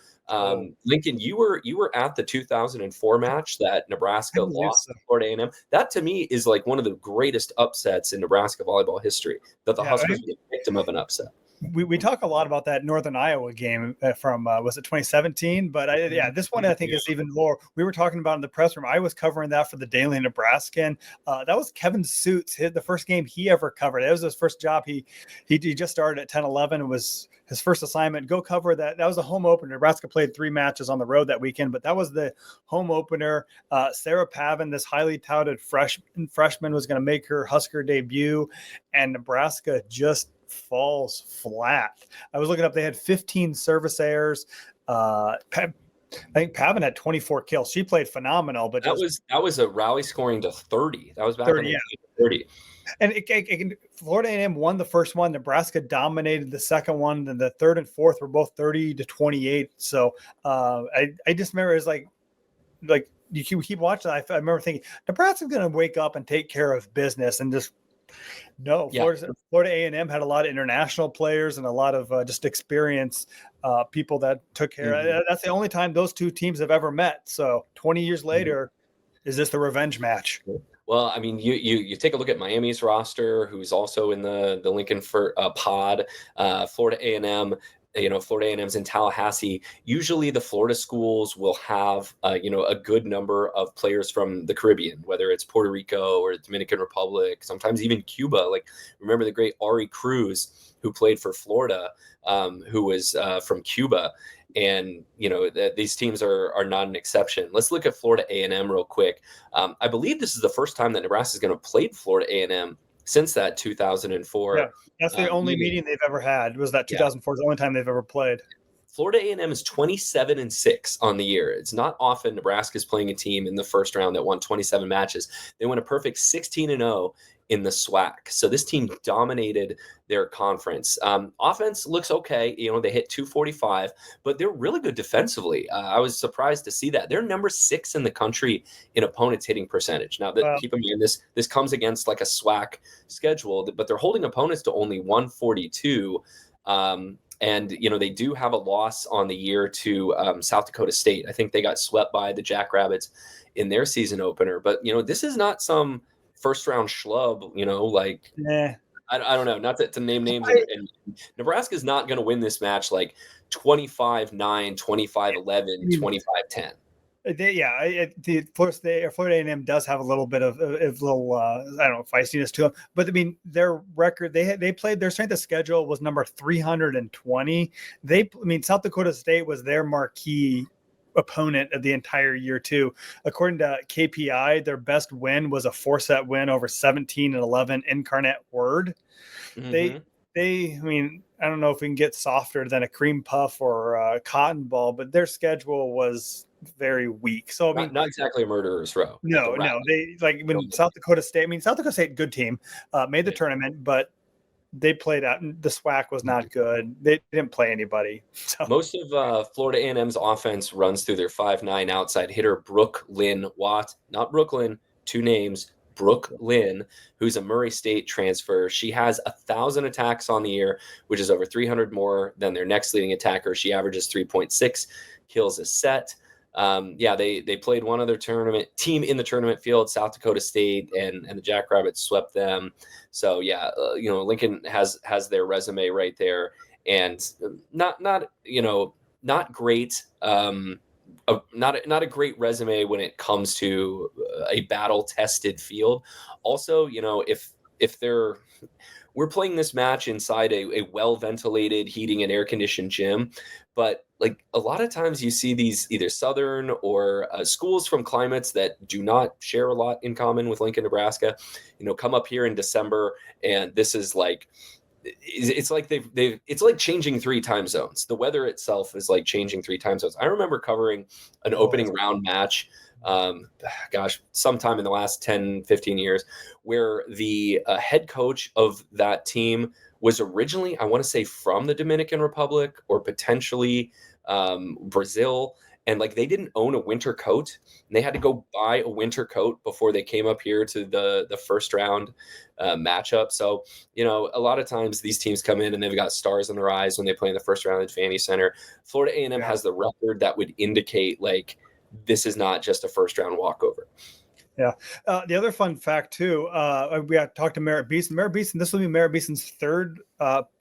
Lincoln, you were at the 2004 match that Nebraska lost to Florida A&M. That to me is like one of the greatest upsets in Nebraska volleyball history. That the Huskers were the victim of an upset. We talk a lot about that Northern Iowa game from was it 2017? But this one I think is even lower. We were talking about in the press room. I was covering that for the Daily Nebraskan. That was Kevin Suits, the first game he ever covered. That was his first job. He just started at 10-11. It was his first assignment. Go cover that. That was a home opener. Nebraska played 3 matches on the road that weekend, but that was the home opener. Sarah Pavin, this highly touted freshman, was going to make her Husker debut, and Nebraska just falls flat. I was looking up, they had 15 service errors. I think Pavin had 24 kills. She played phenomenal, but that was a rally scoring to 30. That was back 30, in 30. And Florida A&M won the first one. Nebraska dominated the second one, and the third and fourth were both 30-28. So I just remember it's like you keep watching. I remember thinking Nebraska's going to wake up and take care of business, and just no. Florida A&M had a lot of international players and a lot of just experienced people that took care. Mm-hmm. That's the only time those two teams have ever met. So 20 years later, is this the revenge match? Well, I mean, you take a look at Miami's roster, who's also in the Lincoln pod. Florida A&M. Florida A&M's in Tallahassee. Usually the Florida schools will have, a good number of players from the Caribbean, whether it's Puerto Rico or the Dominican Republic, sometimes even Cuba. Like, remember the great Ari Cruz, who played for Florida, who was from Cuba. And, these teams are not an exception. Let's look at Florida A&M real quick. I believe this is the first time that Nebraska is going to play Florida A&M since that 2004. Yeah, that's the only meeting they've ever had. Was that 2004? The only time they've ever played. Florida A&M is 27-6 on the year. It's not often Nebraska's playing a team in the first round that won 27 matches. They won a perfect 16-0 in the SWAC. So this team dominated their conference. Offense looks okay. They hit 245, but they're really good defensively. I was surprised to see that. They're number 6 in the country in opponents hitting percentage. Now, keep in mind, this comes against like a SWAC schedule, but they're holding opponents to only 142. And, they do have a loss on the year to South Dakota State. I think they got swept by the Jackrabbits in their season opener. But, this is not some first round schlub, I don't know, not to name names. And Nebraska is not going to win this match like 25-9, 25-11, 25-10. The Florida A&M does have a little bit of feistiness to them, but I mean their record, they played, their strength of schedule was number 320. South Dakota State was their marquee opponent of the entire year too. According to KPI, their best win was a 4-set win over 17-11 Incarnate Word. Mm-hmm. I don't know if we can get softer than a cream puff or a cotton ball, but their schedule was very weak. So not exactly a murderer's row. No. They South Dakota State, good team, made the tournament, but they played out. The SWAC was not good. They didn't play anybody. So. Most of Florida A&M's offense runs through their 5'9" outside hitter, Brooke Lynn Watt. Not Brooklyn, 2 names. Brooke Lynn, who's a Murray State transfer. She has 1,000 attacks on the year, which is over 300 more than their next leading attacker. She averages 3.6 kills a set. They played one other team in the tournament field, South Dakota State, and the Jackrabbits swept them. So Lincoln has their resume right there, and not not great. Not a great resume when it comes to a battle-tested field. Also, if we're playing this match inside a well-ventilated, heating and air-conditioned gym, but like a lot of times you see these either Southern or schools from climates that do not share a lot in common with Lincoln, Nebraska, come up here in December, and this is like, it's like it's like changing 3 time zones. The weather itself is like changing 3 time zones. I remember covering an opening round match, sometime in the last 10, 15 years, where the head coach of that team was originally, I want to say, from the Dominican Republic or potentially Brazil. And like they didn't own a winter coat, and they had to go buy a winter coat before they came up here to the first round matchup. So, a lot of times these teams come in and they've got stars in their eyes when they play in the first round at Fannie Center. Florida A&M has the record that would indicate like this is not just a first round walkover. Yeah. The other fun fact too, we had talked to Merritt Beeson. This will be Merritt Beeson's 3rd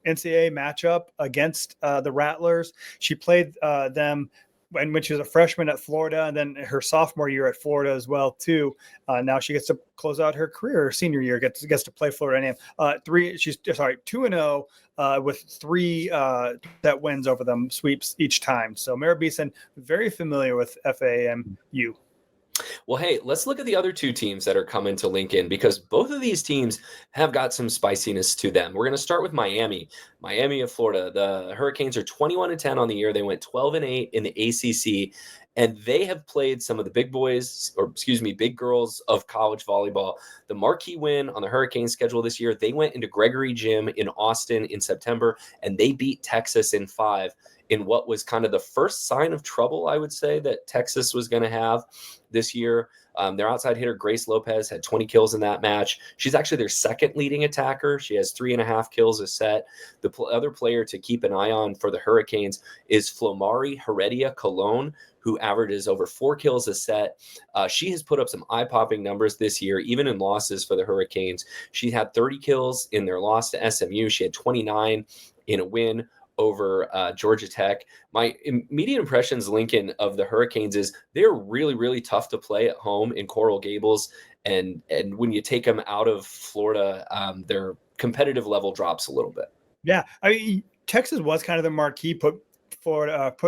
NCAA matchup against the Rattlers. She played them when she was a freshman at Florida, and then her sophomore year at Florida as well too. Now she gets to close out her career, her senior year, gets to play Florida A&M. She's 2-0 with 3 that wins over them, sweeps each time. So Merritt Beeson, very familiar with FAMU. Well, hey, let's look at the other 2 teams that are coming to Lincoln, because both of these teams have got some spiciness to them. We're going to start with Miami of Florida. The Hurricanes are 21-10 on the year. They went 12-8 in the ACC, and they have played some of the big girls of college volleyball. The marquee win on the Hurricane schedule this year, they went into Gregory Gym in Austin in September, and they beat Texas in 5 in what was kind of the first sign of trouble, I would say, that Texas was going to have this year. Their outside hitter, Grace Lopez, had 20 kills in that match. She's actually their 2nd leading attacker. She has 3.5 kills a set. The other player to keep an eye on for the Hurricanes is Flomari Heredia Colon, who averages over 4 kills a set. She has put up some eye-popping numbers this year, even in losses for the Hurricanes. She had 30 kills in their loss to SMU. She had 29 in a win over Georgia Tech. My immediate impressions, Lincoln, of the Hurricanes is they're really, really tough to play at home in Coral Gables. And when you take them out of Florida, their competitive level drops a little bit. Yeah. I mean, Texas was kind of the marquee, put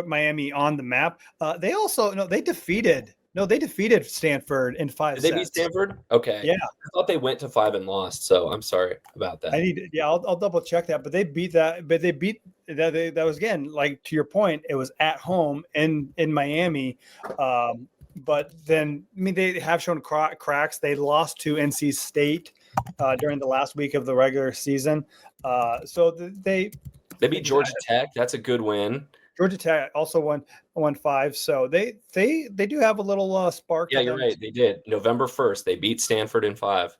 Miami on the map. They defeated Stanford in 5 Did sets. they beat Stanford? Okay. Yeah. I thought they went to 5 and lost, so I'm sorry about that. I'll double check that. But they beat that. But they beat that. That was, again, like to your point, it was at home in Miami. But then, I mean, they have shown cracks. They lost to NC State during the last week of the regular season. So they beat Georgia Tech. That's a good win. Georgia Tech also won 5, so they do have a little spark. Yeah, you're right. They did. November 1st, they beat Stanford in 5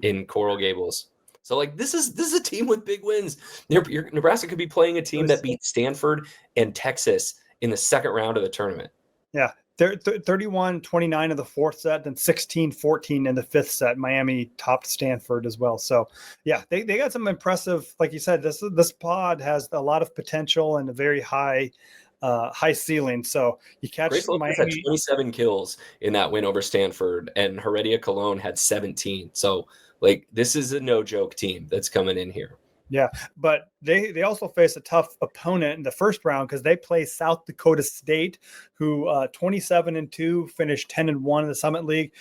in Coral Gables. So like this is a team with big wins. Nebraska could be playing a team that beat Stanford and Texas in the 2nd round of the tournament. Yeah. They're 31-29 in the 4th set, then 16-14 in the 5th set. Miami topped Stanford as well. So, yeah, they got some impressive, like you said, this pod has a lot of potential and a very high ceiling. So you catch Grace Lopez had 27 kills in that win over Stanford, and Heredia Colon had 17. So, like, this is a no-joke team that's coming in here. Yeah, but they also face a tough opponent in the first round because they play South Dakota State, who 27-2 finished 10-1 in the Summit League.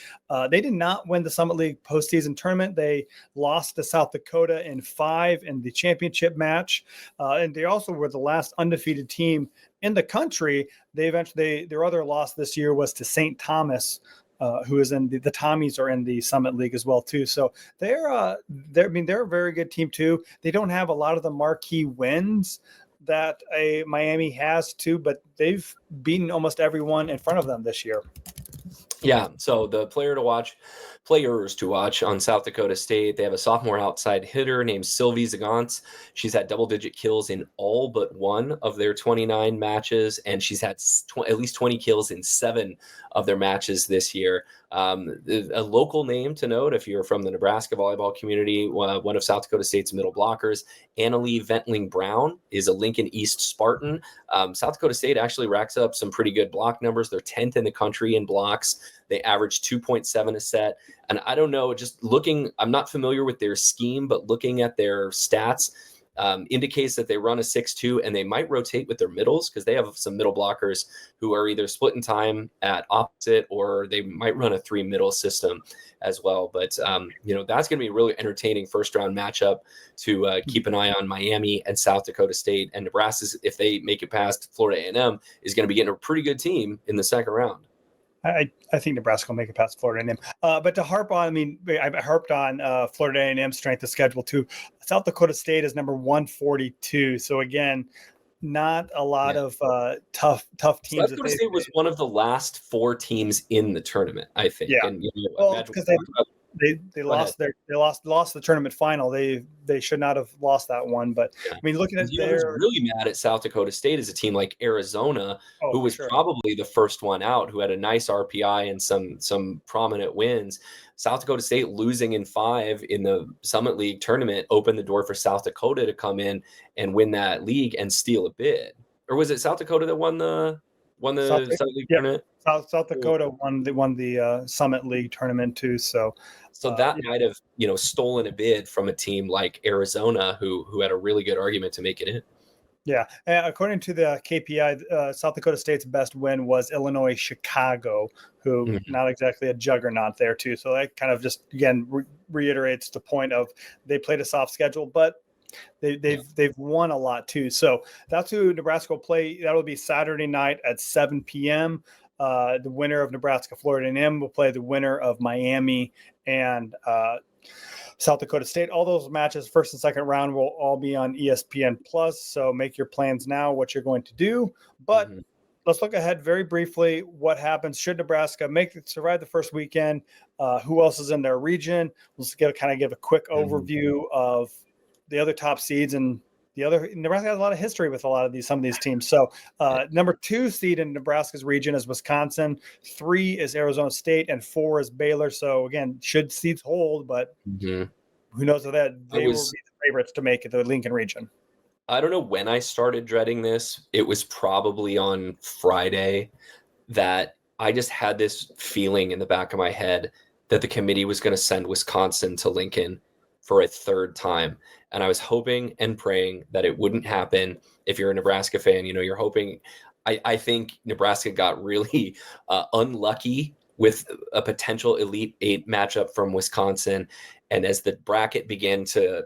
They did not win the Summit League postseason tournament. They lost to South Dakota in 5 in the championship match, and they also were the last undefeated team in the country. Their other loss this year was to St. Thomas, who is in the Tommies are in the Summit League as well too. So they're a very good team too. They don't have a lot of the marquee wins that a Miami has too, but they've beaten almost everyone in front of them this year. Yeah, so the players to watch on South Dakota State, they have a sophomore outside hitter named Sylvie Zagance. She's had double-digit kills in all but one of their 29 matches, and she's had at least 20 kills in 7 of their matches this year. A local name to note, if you're from the Nebraska volleyball community, one of South Dakota State's middle blockers, Annalie Ventling Brown, is a Lincoln East Spartan. South Dakota State actually racks up some pretty good block numbers. They're 10th in the country in blocks. They average 2.7 a set. And I don't know, just looking, I'm not familiar with their scheme, but looking at their stats indicates that they run a 6-2, and they might rotate with their middles because they have some middle blockers who are either split in time at opposite, or they might run a 3 middle system as well. But, that's going to be a really entertaining first round matchup to keep an eye on. Miami and South Dakota State, and Nebraska, if they make it past Florida A&M, is going to be getting a pretty good team in the second round. I think Nebraska will make it past Florida A&M. But to harp on, I harped on Florida A&M strength of schedule too. South Dakota State is number 142. So again, not a lot of tough teams. South Dakota State was one of the last 4 teams in the tournament, I think. Yeah. And, because they lost the tournament final. They should not have lost that one. But looking at who's really mad at South Dakota State is a team like Arizona, who was probably the first one out, who had a nice RPI and some prominent wins. South Dakota State losing in 5 in the Summit League tournament opened the door for South Dakota to come in and win that league and steal a bid. Or was it South Dakota that won the Summit League tournament? South Dakota won the Summit League tournament too. So that might have stolen a bid from a team like Arizona, who had a really good argument to make it in. Yeah, according to the KPI, South Dakota State's best win was Illinois Chicago, who not exactly a juggernaut there too. So that kind of just again reiterates the point of they played a soft schedule, but they've won a lot too. So that's who Nebraska will play. That'll be Saturday night at 7 p.m. The winner of Nebraska Florida A&M will play the winner of Miami and South Dakota State. All those matches, first and second round, will all be on ESPN Plus. So make your plans now what you're going to do. But let's look ahead very briefly. What happens should Nebraska survive the first weekend? Who else is in their region? Let's give a quick overview of the other top seeds, and Nebraska has a lot of history with some of these teams. So number 2 seed in Nebraska's region is Wisconsin. 3 is Arizona State, and 4 is Baylor. So again, should seeds hold, but who knows if that they will be the favorites to make it the Lincoln region. I don't know when I started dreading this. It was probably on Friday that I just had this feeling in the back of my head that the committee was going to send Wisconsin to Lincoln for a 3rd time. And I was hoping and praying that it wouldn't happen. If you're a Nebraska fan, you're hoping. I think Nebraska got really unlucky with a potential Elite 8 matchup from Wisconsin. And as the bracket began to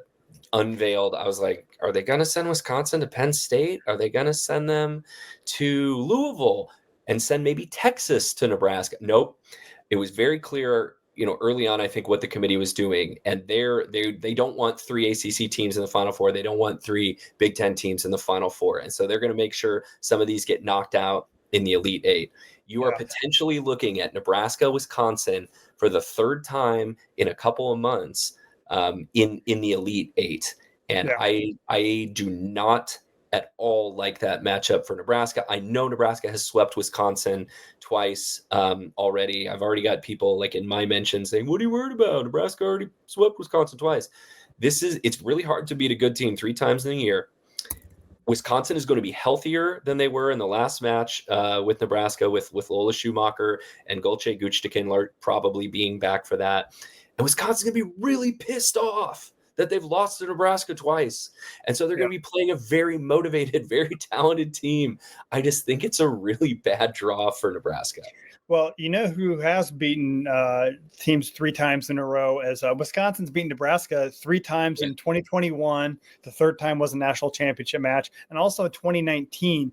unveil, I was like, are they going to send Wisconsin to Penn State? Are they going to send them to Louisville and send maybe Texas to Nebraska? Nope. It was very clear early on, I think what the committee was doing, and they don't want 3 ACC teams in the Final Four. They don't want 3 Big Ten teams in the Final Four. And so they're going to make sure some of these get knocked out in the Elite 8. You are potentially looking at Nebraska, Wisconsin for the 3rd time in a couple of months in the Elite 8. And I do not at all like that matchup for Nebraska. I know Nebraska has swept Wisconsin twice already. I've already got people like in my mentions saying, what are you worried about? Nebraska already swept Wisconsin twice. It's really hard to beat a good team 3 times in a year. Wisconsin is going to be healthier than they were in the last match with Nebraska, with Lola Schumacher and Golce Guchtikin probably being back for that. And Wisconsin's going to be really pissed off that they've lost to Nebraska twice. And so they're going to be playing a very motivated, very talented team. I just think it's a really bad draw for Nebraska. Well, who has beaten teams 3 times in a row as Wisconsin's beaten Nebraska 3 times in 2021. The 3rd time was a national championship match. And also in 2019,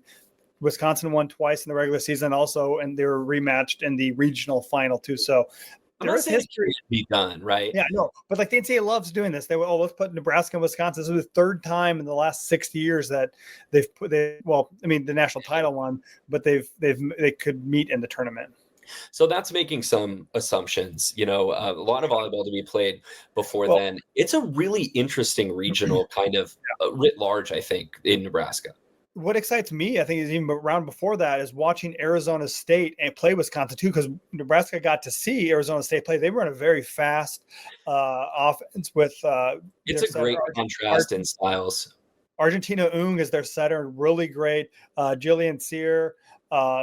Wisconsin won twice in the regular season also, and they were rematched in the regional final too. So there is history to be done, right? Yeah, no, but like the NCAA loves doing this. They will let's put Nebraska and Wisconsin. This is the 3rd time in the last 60 years that they've put the national title one, but they could meet in the tournament. So that's making some assumptions, a lot of volleyball to be played before then. It's a really interesting regional kind of writ large, I think, in Nebraska. What excites me, I think, is even around before that is watching Arizona State and play Wisconsin too, because Nebraska got to see Arizona State play. They run a very fast offense with. It's a great contrast in styles. Argentina Ung is their setter, really great. Jillian Sear.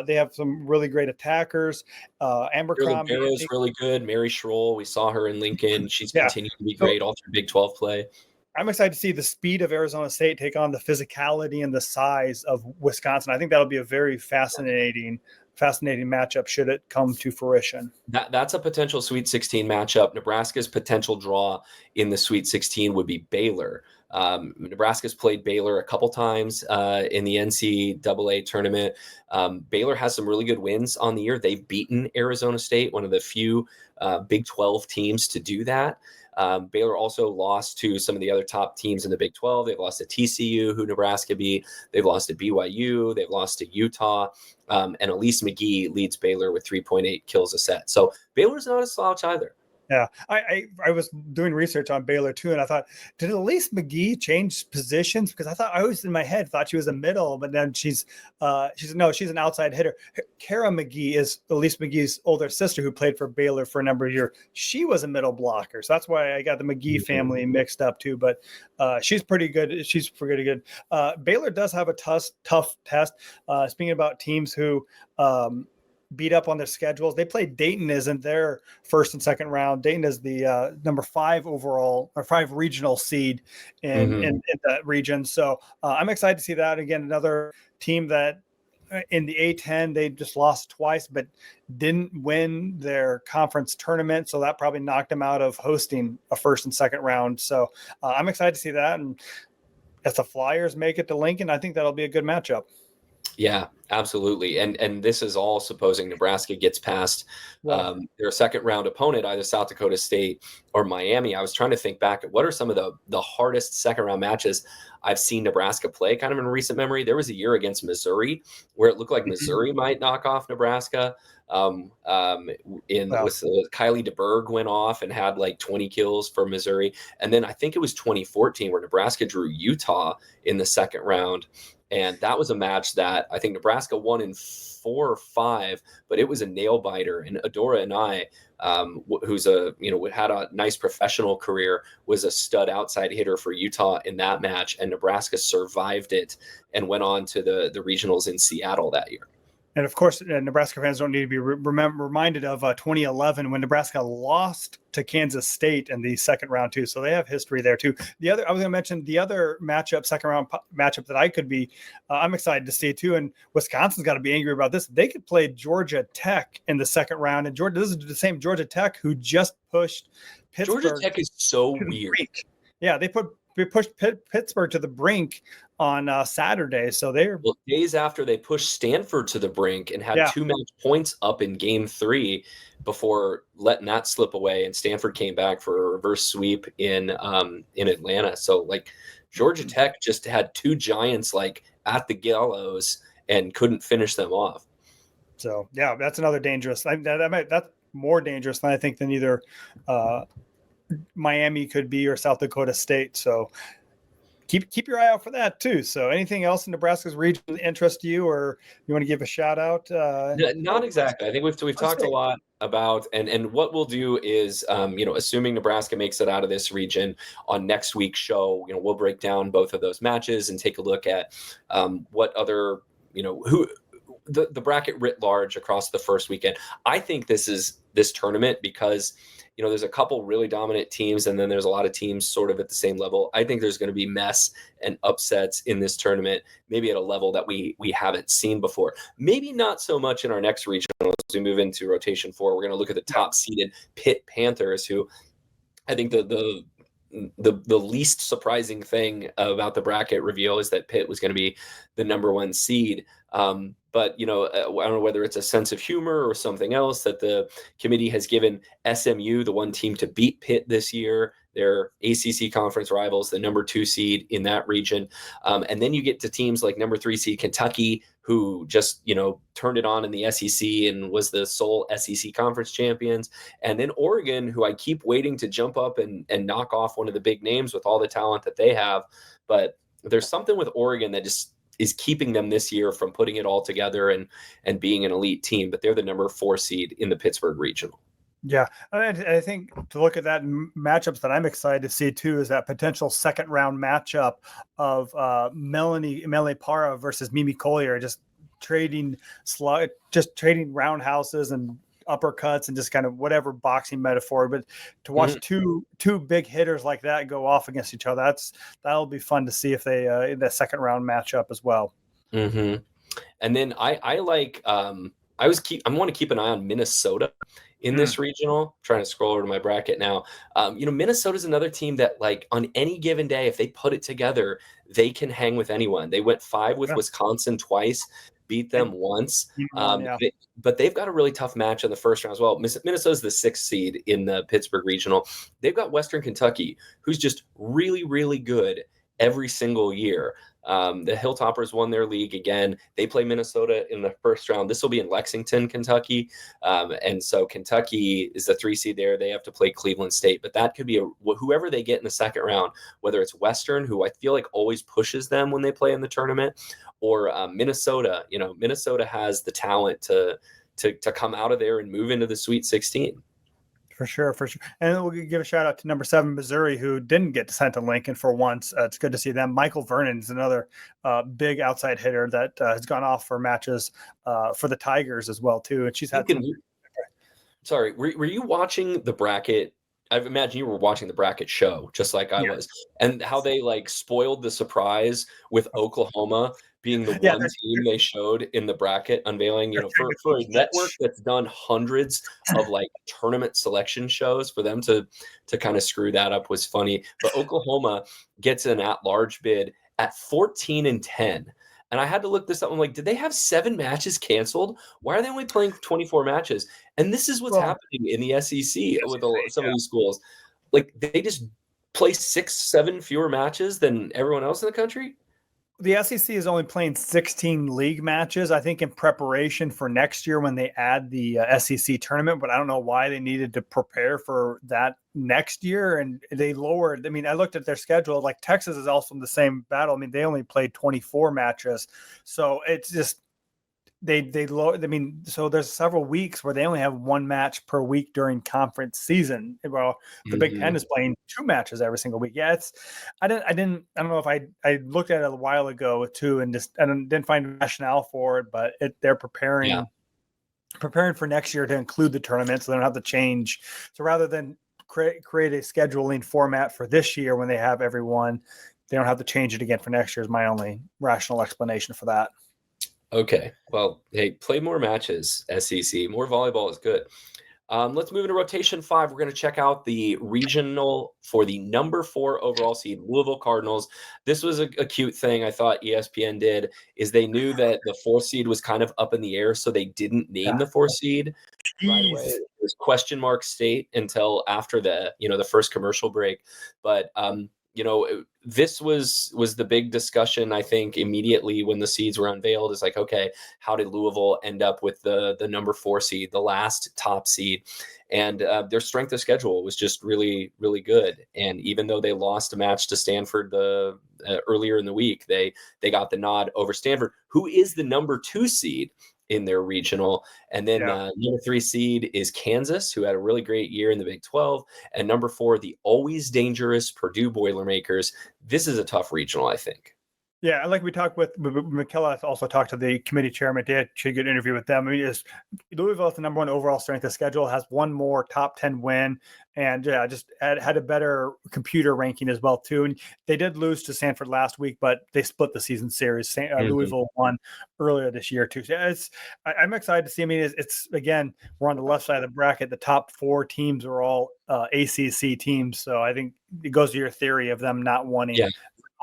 They have some really great attackers. Abercrombie is really good. Mary Schroll, we saw her in Lincoln. She's continued to be great all through Big 12 play. I'm excited to see the speed of Arizona State take on the physicality and the size of Wisconsin. I think that'll be a very fascinating matchup should it come to fruition. That's a potential Sweet 16 matchup. Nebraska's potential draw in the Sweet 16 would be Baylor. Nebraska's played Baylor a couple times in the NCAA tournament. Baylor has some really good wins on the year. They've beaten Arizona State, one of the few Big 12 teams to do that. Baylor also lost to some of the other top teams in the Big 12. They've lost to TCU, who Nebraska beat. They've lost to BYU. They've lost to Utah. And Elise McGee leads Baylor with 3.8 kills a set. So Baylor's not a slouch either. Yeah, I was doing research on Baylor too, and I thought, did Elise McGee change positions? Because I always in my head thought she was a middle, but then she's an outside hitter. Kara McGee is Elise McGee's older sister who played for Baylor for a number of years. She was a middle blocker, so that's why I got the McGee family mixed up too. But she's pretty good. She's pretty good. Baylor does have a tough test. Speaking about teams who. Beat up on their schedules. They played Dayton is in their first and second round. Dayton is the number 5 overall or 5 regional seed in that region. So I'm excited to see that. Again, another team that in the A10, they just lost twice, but didn't win their conference tournament. So that probably knocked them out of hosting a first and second round. So I'm excited to see that. And if the Flyers make it to Lincoln, I think that'll be a good matchup. Yeah, absolutely. And this is all supposing Nebraska gets past their second round opponent, either South Dakota State or Miami. I was trying to think back at what are some of the hardest second round matches I've seen Nebraska play kind of in recent memory. There was a year against Missouri where it looked like Missouri might knock off Nebraska. Kylie DeBerg went off and had like 20 kills for Missouri. And then I think it was 2014 where Nebraska drew Utah in the second round. And that was a match that I think Nebraska won in 4 or 5, but it was a nail biter. And Adora and I, who's had a nice professional career, was a stud outside hitter for Utah in that match. And Nebraska survived it and went on to the regionals in Seattle that year. And of course, Nebraska fans don't need to be reminded of 2011 when Nebraska lost to Kansas State in the second round too. So they have history there too. I was going to mention the other second round matchup that I could be, I'm excited to see too. And Wisconsin's got to be angry about this. They could play Georgia Tech in the second round, and this is the same Georgia Tech who just pushed Pittsburgh. Georgia Tech is so weird. Yeah, they pushed Pittsburgh to the brink on Saturday. So they're days after they pushed Stanford to the brink and had 2 match points up in game 3 before letting that slip away. And Stanford came back for a reverse sweep in Atlanta. So like Georgia Tech just had 2 giants like at the gallows and couldn't finish them off. So yeah, that's another dangerous. That's more dangerous than I think than either Miami could be or South Dakota State. So keep your eye out for that too. So anything else in Nebraska's region interest you, or you want to give a shout out? Not exactly. I think we've talked a lot about, and what we'll do is, assuming Nebraska makes it out of this region, on next week's show, we'll break down both of those matches and take a look at what other, who the bracket writ large across the first weekend. I think this tournament, because there's a couple really dominant teams, and then there's a lot of teams sort of at the same level. I think there's going to be mess and upsets in this tournament, maybe at a level that we haven't seen before. Maybe not so much in our next regional as we move into rotation 4. We're going to look at the top seeded Pitt Panthers, who I think the least surprising thing about the bracket reveal is that Pitt was going to be the number 1 seed. But, I don't know whether it's a sense of humor or something else that the committee has given SMU the 1 team to beat Pitt this year. Their ACC conference rivals, the number 2 seed in that region. And then you get to teams like number 3 seed Kentucky, who just, turned it on in the SEC and was the sole SEC conference champions. And then Oregon, who I keep waiting to jump up and knock off one of the big names with all the talent that they have. But there's something with Oregon that just is keeping them this year from putting it all together and being an elite team. But they're the number 4 seed in the Pittsburgh regional. Yeah, I think to look at that matchups that I'm excited to see too is that potential second round matchup of Melanie Parra versus Mimi Collier, just trading roundhouses and uppercuts and just kind of whatever boxing metaphor. But to watch two big hitters like that go off against each other, that'll be fun to see if they in the second round matchup as well. Mm-hmm. And then I like I want to keep an eye on Minnesota in this regional. I'm trying to scroll over to my bracket now. Minnesota's another team that, like, on any given day, if they put it together, they can hang with anyone. They went 5 with Wisconsin twice, beat them once. But they've got a really tough match in the first round as well. Minnesota's the 6th seed in the Pittsburgh regional. They've got Western Kentucky, who's just really, really good every single year. The Hilltoppers won their league again. They play Minnesota in the first round. This will be in Lexington, Kentucky. And so Kentucky is the 3 seed there. They have to play Cleveland State, but that could be whoever they get in the second round, whether it's Western, who I feel like always pushes them when they play in the tournament, or Minnesota. Minnesota has the talent to come out of there and move into the Sweet 16. For sure. And we'll give a shout out to number 7, Missouri, who didn't get sent to Lincoln for once. It's good to see them. Michael Vernon is another big outside hitter that has gone off for matches for the Tigers as well, too. And she's had Sorry, were you watching the bracket? I imagine you were watching the bracket show just like I was, and how they spoiled the surprise with Oklahoma being the one team they showed in the bracket unveiling, for a network that's done hundreds of tournament selection shows, for them to kind of screw that up was funny. But Oklahoma gets an at-large bid at 14-10. And I had to look this up. I'm like, did they have 7 matches canceled? Why are they only playing 24 matches? And this is what's happening in the SEC with some of these schools. They just play 6-7 fewer matches than everyone else in the country. The SEC is only playing 16 league matches, I think, in preparation for next year when they add the SEC tournament. But I don't know why they needed to prepare for that next year. And they lowered. I looked at their schedule. Texas is also in the same battle. They only played 24 matches. So it's just they lowered. So there's several weeks where they only have 1 match per week during conference season. Well, the Big Ten is playing 2 matches every single week. Yeah, I don't know if I looked at it a while ago too, and didn't find a rationale for it. But they're preparing for next year to include the tournament, so they don't have to change. So rather than create a scheduling format for this year when they have everyone, they don't have to change it again for next year. Is my only rational explanation for that. Okay. Well, hey, play more matches, SEC. More volleyball is good. Let's move into rotation 5. We're going to check out the regional for the number 4 overall seed, Louisville Cardinals. This was a cute thing I thought ESPN did, is they knew that the 4th seed was kind of up in the air, so they didn't name the 4th seed right away. It was question mark state until after the first commercial break. But this was the big discussion, I think, immediately when the seeds were unveiled. Is okay, how did Louisville end up with the number 4 seed, the last top seed? And their strength of schedule was just really, really good. And even though they lost a match to Stanford earlier in the week, they got the nod over Stanford, who is the number 2 seed in their regional. And then number 3 seed is Kansas, who had a really great year in the Big 12. And number 4, the always dangerous Purdue Boilermakers. This is a tough regional, I think. Yeah, like we talked with Michella, also talked to the committee chairman. They had a good interview with them. Louisville is the number 1 overall strength of schedule, has 1 more top 10 win, and just had a better computer ranking as well too. And they did lose to Stanford last week, but they split the season series. Louisville won earlier this year too. So I'm excited to see. It's again, we're on the left side of the bracket. The top 4 teams are all ACC teams, so I think it goes to your theory of them not wanting. Yeah.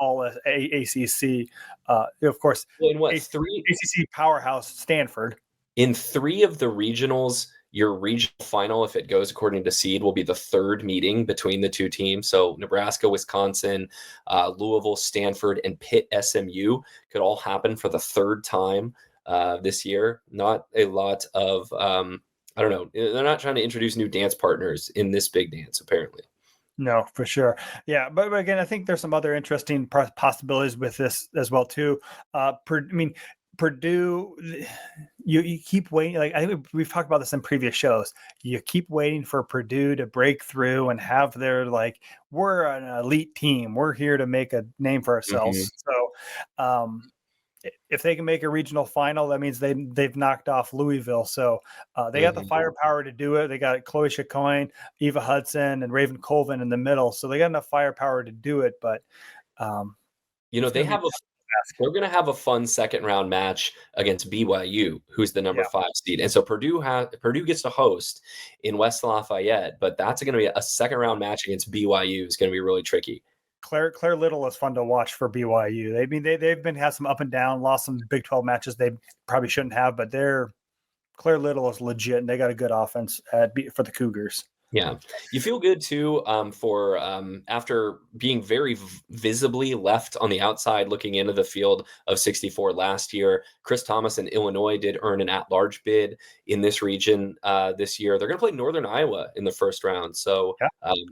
All ACC, of course. Well, in 3 ACC powerhouse Stanford. In 3 of the regionals, Your regional final, if it goes according to seed, will be the third meeting between the two teams. So Nebraska, Wisconsin, Louisville, Stanford, and Pitt SMU could all happen for the third time this year. Not a lot of, I don't know. They're not trying to introduce new dance partners in this big dance, apparently. No, for sure. Yeah. But again, I think there's some other interesting possibilities with this as well, too. Purdue, you keep waiting. Like I think we've talked about this in previous shows. You keep waiting for Purdue to break through and have their like, we're an elite team. We're here to make a name for ourselves. So if they can make a regional final, that means they've knocked off Louisville. So they got the firepower to do it. They got Chloe Chacoin, Eva Hudson, and Raven Colvin in the middle. So they got enough firepower to do it. But they're going to have a fun second round match against BYU, who's the number 5 seed. And so Purdue gets to host in West Lafayette, but that's going to be a second round match against BYU. Is going to be really tricky. Claire Little is fun to watch for BYU. They've had some up and down, lost some Big 12 matches they probably shouldn't have, but Claire Little is legit and they got a good offense for the Cougars. Yeah. You feel good too for after being very visibly left on the outside looking into the field of 64 last year. Chris Thomas in Illinois did earn an at-large bid in this region this year. They're going to play Northern Iowa in the first round. So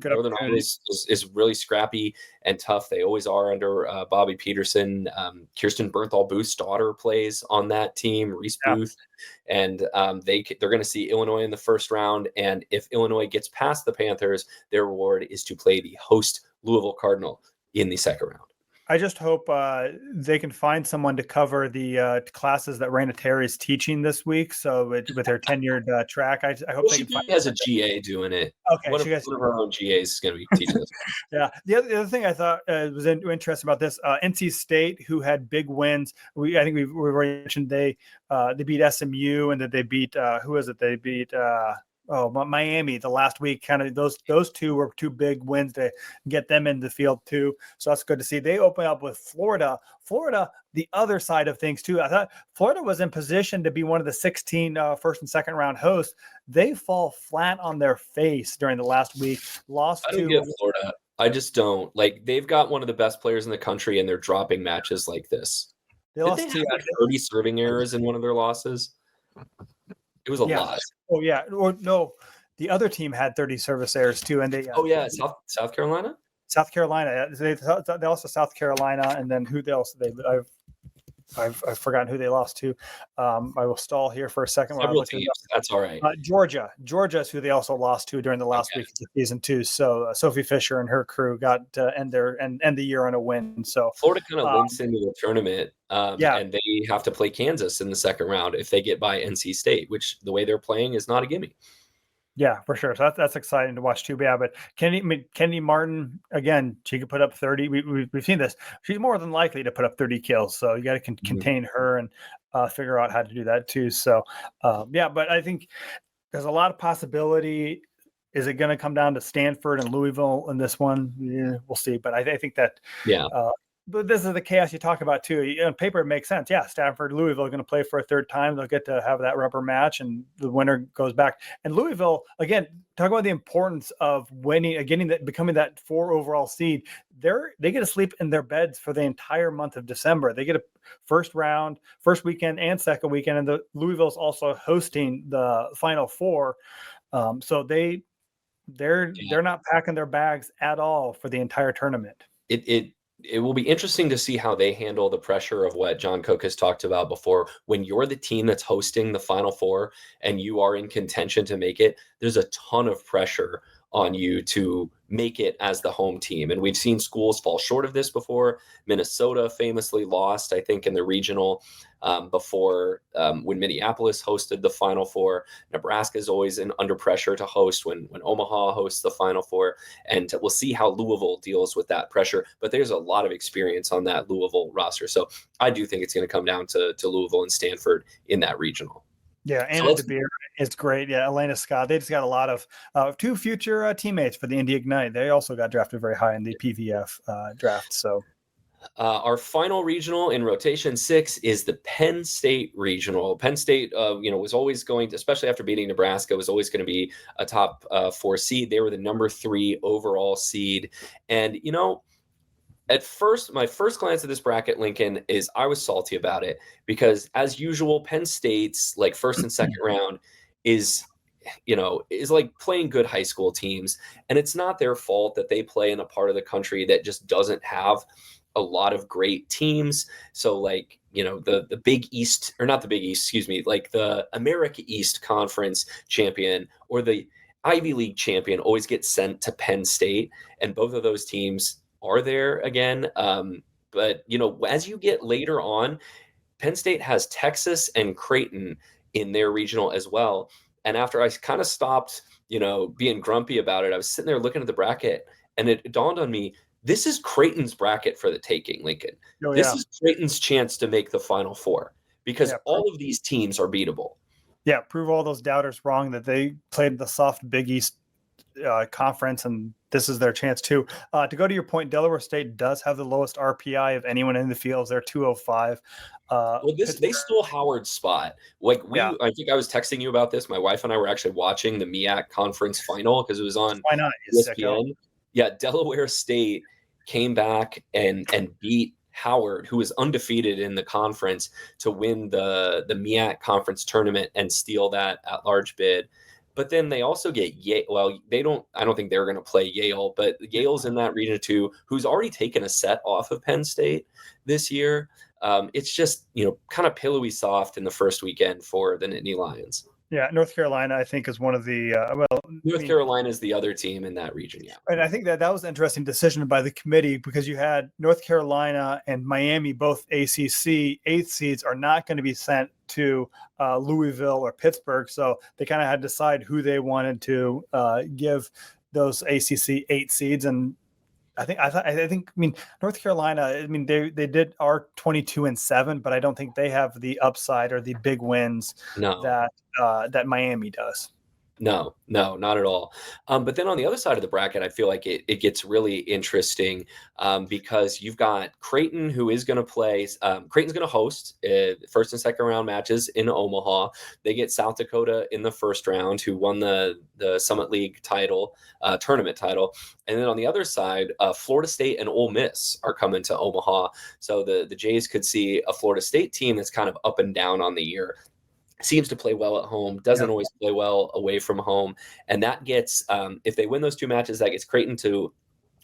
Northern Iowa is really scrappy and tough. They always are under Bobby Peterson. Kirsten Bernthal Booth's daughter plays on that team, Reese Booth. And they're going to see Illinois in the first round. And if Illinois gets past the Panthers, their reward is to play the host Louisville Cardinal in the second round. I just hope they can find someone to cover the classes that Raina Terry is teaching this week. So with her tenured track, I hope they can find. She has a GA doing it. Okay, one of her own GAs is going to be teaching us. Yeah. The other thing I thought was interesting about this, NC State, who had big wins. I think we've already mentioned they beat SMU and that they beat who is it? They beat. Miami the last week. Kind of those two were two big wins to get them in the field too. So that's good to see. They open up with Florida, the other side of things too. I thought Florida was in position to be one of the 16 first and second round hosts. They fall flat on their face during the last week. I don't get Florida. I just don't. Like, they've got one of the best players in the country and they're dropping matches like this. They have 30 serving errors in one of their losses? It was a lot. Oh yeah. Or no, the other team had 30 service errors too, and they. South Carolina. South Carolina. They also South Carolina, and then who else? I've forgotten who they lost to. I will stall here for a second. That's all right. Georgia is who they also lost to during the last week of the season too. So Sophie Fisher and her crew got to end the year on a win. So Florida kind of limps into the tournament, and they have to play Kansas in the second round if they get by NC State, which the way they're playing is not a gimme. Yeah, for sure. So that's exciting to watch too. Yeah, but Kennedy Martin, again, she could put up 30. We've seen this. She's more than likely to put up 30 kills. So you got to contain her and figure out how to do that too. So, but I think there's a lot of possibility. Is it going to come down to Stanford and Louisville in this one? Yeah, we'll see. But I think that but this is the chaos you talk about too. On paper, it makes sense. Yeah, Stanford, Louisville are going to play for a third time. They'll get to have that rubber match, and the winner goes back. And Louisville, again, talk about the importance of winning, becoming that 4 overall seed. They get to sleep in their beds for the entire month of December. They get a first weekend, and second weekend, and the Louisville's also hosting the Final Four. So they're not packing their bags at all for the entire tournament. It will be interesting to see how they handle the pressure of what John Cook has talked about before. When you're the team that's hosting the Final Four and you are in contention to make it, there's a ton of pressure on you to make it as the home team. And we've seen schools fall short of this before. Minnesota famously lost, I think, in the regional before when Minneapolis hosted the Final Four. Nebraska is always under pressure to host when Omaha hosts the Final Four. And we'll see how Louisville deals with that pressure. But there's a lot of experience on that Louisville roster. So I do think it's going to come down to Louisville and Stanford in that regional. Yeah, Anna DeBeer is great. Yeah, Elena Scott. They just got a lot of 2 future teammates for the Indy Ignite. They also got drafted very high in the PVF draft. So Our final regional in rotation 6 is the Penn State regional. Penn State, was always going to, especially after beating Nebraska, was always going to be a top 4 seed. They were the number 3 overall seed. And, at first, my first glance at this bracket, Lincoln, is I was salty about it because, as usual, Penn State's like first and second round is like playing good high school teams. And it's not their fault that they play in a part of the country that just doesn't have a lot of great teams. So like, the Big East, or not the Big East, excuse me, like the America East Conference champion or the Ivy League champion always gets sent to Penn State. And both of those teams are there again. But, as you get later on, Penn State has Texas and Creighton in their regional as well. And after I kind of stopped, being grumpy about it, I was sitting there looking at the bracket and it dawned on me, this is Creighton's bracket for the taking, Lincoln. This is Creighton's chance to make the Final Four because all of these teams are beatable. Yeah, prove all those doubters wrong that they played the soft Big East conference, and this is their chance too. To go to your point, Delaware State does have the lowest RPI of anyone in the fields. They're 205. They stole Howard's spot. I think I was texting you about this. My wife and I were actually watching the MEAC conference final because it was on ESPN. Yeah, Delaware State came back and beat Howard, who was undefeated in the conference, to win the MEAC conference tournament and steal that at-large bid. But then they also get Yale. Well, I don't think they're going to play Yale, but Yale's in that region too, who's already taken a set off of Penn State this year. It's just, kind of pillowy soft in the first weekend for the Nittany Lions. Yeah, North Carolina, I think, is one of the North Carolina is the other team in that region. Yeah, and I think that was an interesting decision by the committee because you had North Carolina and Miami, both ACC 8th seeds, are not going to be sent to Louisville or Pittsburgh, so they kind of had to decide who they wanted to give those ACC 8 seeds. And I think North Carolina, they did are 22-7, but I don't think they have the upside or the big wins that Miami does. No, not at all. But then on the other side of the bracket, I feel like it gets really interesting because you've got Creighton, who is going to play. Creighton's going to host first and second round matches in Omaha. They get South Dakota in the first round, who won the Summit League tournament title. And then on the other side, Florida State and Ole Miss are coming to Omaha. So the Jays could see a Florida State team that's kind of up and down on the year. Seems to play well at home, doesn't always play well away from home. And that gets, if they win those two matches, that gets Creighton to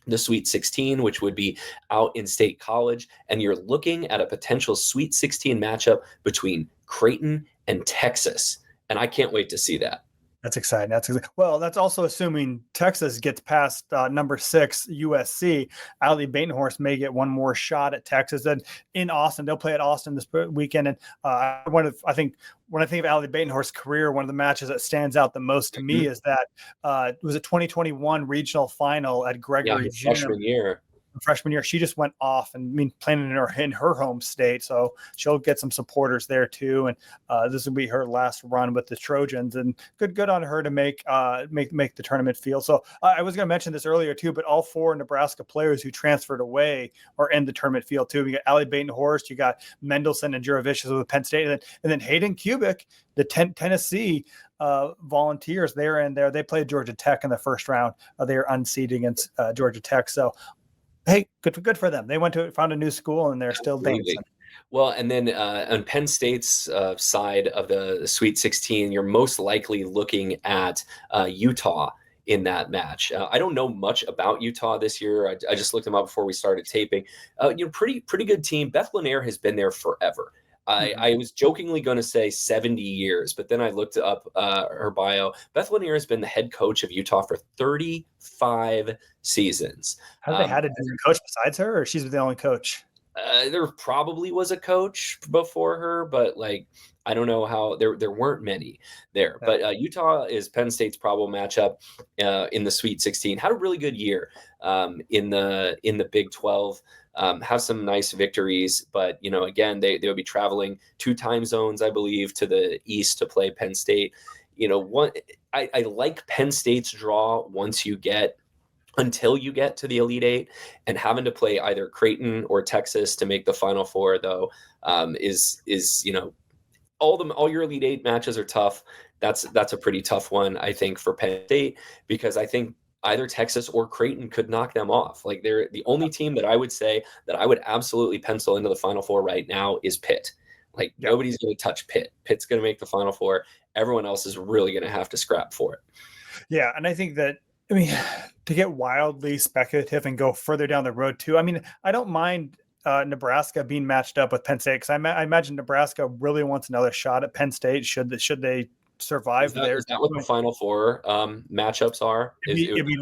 the Sweet 16, which would be out in State College. And you're looking at a potential Sweet 16 matchup between Creighton and Texas. And I can't wait to see that. That's exciting. Well, that's also assuming Texas gets past number 6 USC. Allie Batenhorst may get one more shot at Texas. And in Austin, they'll play at Austin this weekend. And when I think of Allie Batenhorst's career, one of the matches that stands out the most to me is that it was a 2021 regional final at Gregory Gym. Freshman year, she just went off and playing in her home state, so she'll get some supporters there too. And this will be her last run with the Trojans, and good on her to make the tournament field. So I was going to mention this earlier too, but all 4 Nebraska players who transferred away are in the tournament field too. We got Allie Batenhorst, you got Mendelson and Juri Vicious with Penn State, and then Hayden Kubik, the Tennessee Volunteers. They're in there. They played Georgia Tech in the first round. They are unseeded against Georgia Tech. So. Hey, good for them. They found a new school and they're still dancing. Well, and then on Penn State's side of the Sweet 16, you're most likely looking at Utah in that match. I don't know much about Utah this year. I just looked them up before we started taping. Pretty good team. Beth Lanier has been there forever. I was jokingly going to say 70 years, but then I looked up her bio. Beth Lanier has been the head coach of Utah for 35 seasons. Have they had a different coach besides her, or she's the only coach? There probably was a coach before her, but I don't know how there weren't many there. But Utah is Penn State's probable matchup in the Sweet 16. Had a really good year in the Big 12. Have some nice victories, but again, they'll be traveling 2 time zones, I believe, to the east to play Penn State. I like Penn State's draw once you get until you get to the Elite Eight, and having to play either Creighton or Texas to make the Final Four, though, is all your Elite Eight matches are tough. That's a pretty tough one, I think, for Penn State, because I think either Texas or Creighton could knock them off. Like, they're the only team that I would say that I would absolutely pencil into the Final Four right now is Pitt. Like, nobody's going to touch Pitt. Pitt's going to make the Final Four. Everyone else is really going to have to scrap for it. Yeah, and I think that, to get wildly speculative and go further down the road too, I don't mind Nebraska being matched up with Penn State, because I imagine Nebraska really wants another shot at Penn State should they survive. Is that what the Final Four matchups are? It'd be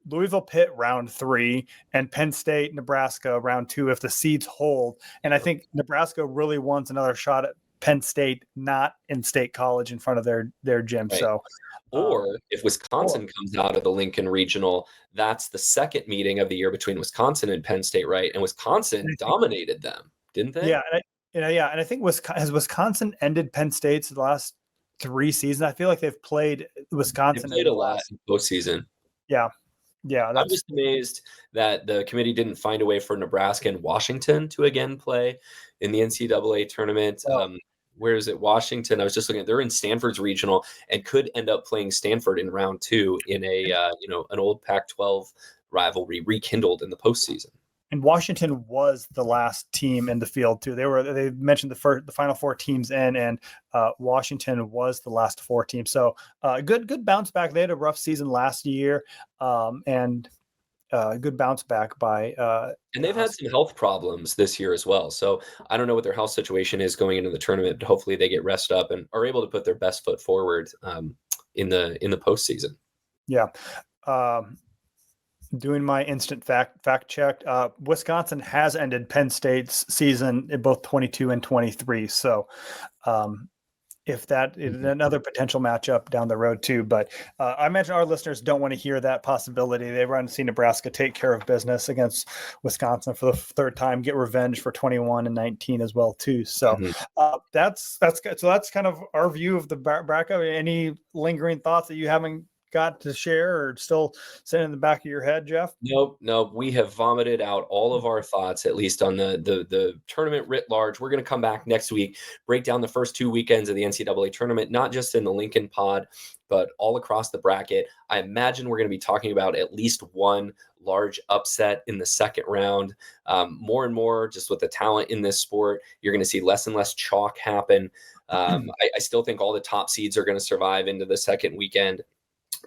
Louisville Pitt round 3, and Penn State Nebraska round 2 if the seeds hold. And I think Nebraska really wants another shot at Penn State, not in State College in front of their gym. Right. So. Or if Wisconsin comes out of the Lincoln Regional, that's the second meeting of the year between Wisconsin and Penn State, right? And Wisconsin dominated them, didn't they? Yeah, and I think has Wisconsin ended Penn State's last 3 seasons? I feel like they've played Wisconsin. They played a lot in postseason. Yeah. I'm just amazed that the committee didn't find a way for Nebraska and Washington to again play in the NCAA tournament. Where is it? Washington. I was just looking. They're in Stanford's regional and could end up playing Stanford in round 2 in a an old Pac-12 rivalry rekindled in the postseason. And Washington was the last team in the field too. They mentioned the Final Four teams in, and Washington was the last 4 teams. So good bounce back. They had a rough season last year, and good bounce back by. And they've had some health problems this year as well. So I don't know what their health situation is going into the tournament, but hopefully they get rest up and are able to put their best foot forward in the postseason. Yeah. Doing my instant fact check, Wisconsin has ended Penn State's season in both 22 and 23. So if that is another potential matchup down the road too, but I imagine our listeners don't want to hear that possibility. They want to see Nebraska take care of business against Wisconsin for the 3rd time, get revenge for 21 and 19 as well too. So that's good. So that's kind of our view of the bracket. Any lingering thoughts that you haven't got to share or still sitting in the back of your head, Jeff? Nope. We have vomited out all of our thoughts, at least on the tournament writ large. We're going to come back next week, break down the first 2 weekends of the NCAA tournament, not just in the Lincoln pod, but all across the bracket. I imagine we're going to be talking about at least one large upset in the second round. More and more, just with the talent in this sport, you're going to see less and less chalk happen. I still think all the top seeds are going to survive into the second weekend.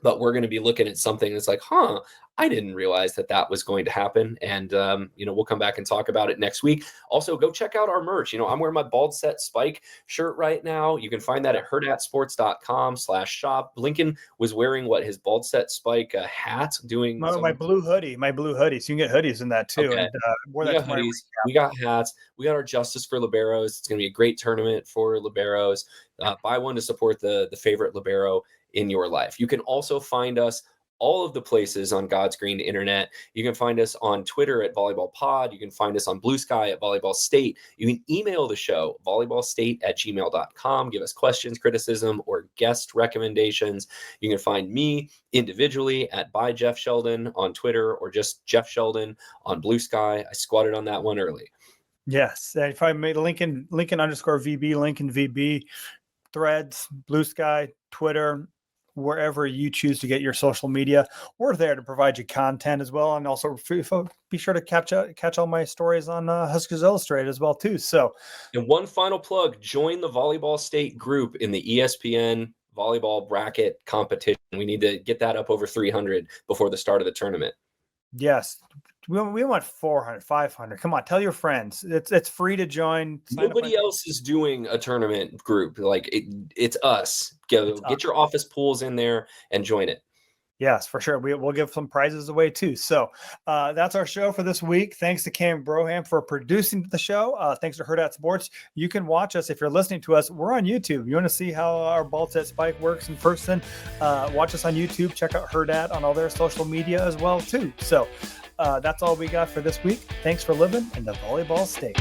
But we're going to be looking at something that's like, I didn't realize that was going to happen. And, we'll come back and talk about it next week. Also, go check out our merch. I'm wearing my Bald Set Spike shirt right now. You can find that at hurrdatsports.com/shop. Lincoln was wearing his Bald Set Spike hat doing my blue hoodie. So you can get hoodies in that too. Okay. And we got hoodies. We got hats. We got our Justice for Liberos. It's going to be a great tournament for Liberos. Buy one to support the favorite Libero in your life. You can also find us all of the places on God's green internet. You can find us on Twitter at Volleyball Pod. You can find us on Blue Sky at Volleyball State. You can email the show, volleyballstate@gmail.com. Give us questions, criticism, or guest recommendations. You can find me individually at by Jeff Sheldon on Twitter, or just Jeff Sheldon on Blue Sky. I squatted on that one early. Yes. If I made Lincoln _VB, Lincoln VB, Threads, Blue Sky, Twitter, wherever you choose to get your social media, we're there to provide you content as well. And also be sure to catch all my stories on Huskers Illustrated as well too. So, and one final plug, join the Volleyball State group in the ESPN volleyball bracket competition. We need to get that up over 300 before the start of the tournament. Yes. We want 400, 500. Come on, tell your friends. It's free to join. Nobody else is doing a tournament group. Like it's us. Get your office pools in there and join it. Yes, for sure. We'll give some prizes away too. So that's our show for this week. Thanks to Cam Broham for producing the show. Thanks to Hurrdat Sports. You can watch us if you're listening to us. We're on YouTube. You want to see how our Bald Set Spike works in person? Watch us on YouTube. Check out Hurrdat on all their social media as well too. So that's all we got for this week. Thanks for living in the Volleyball State.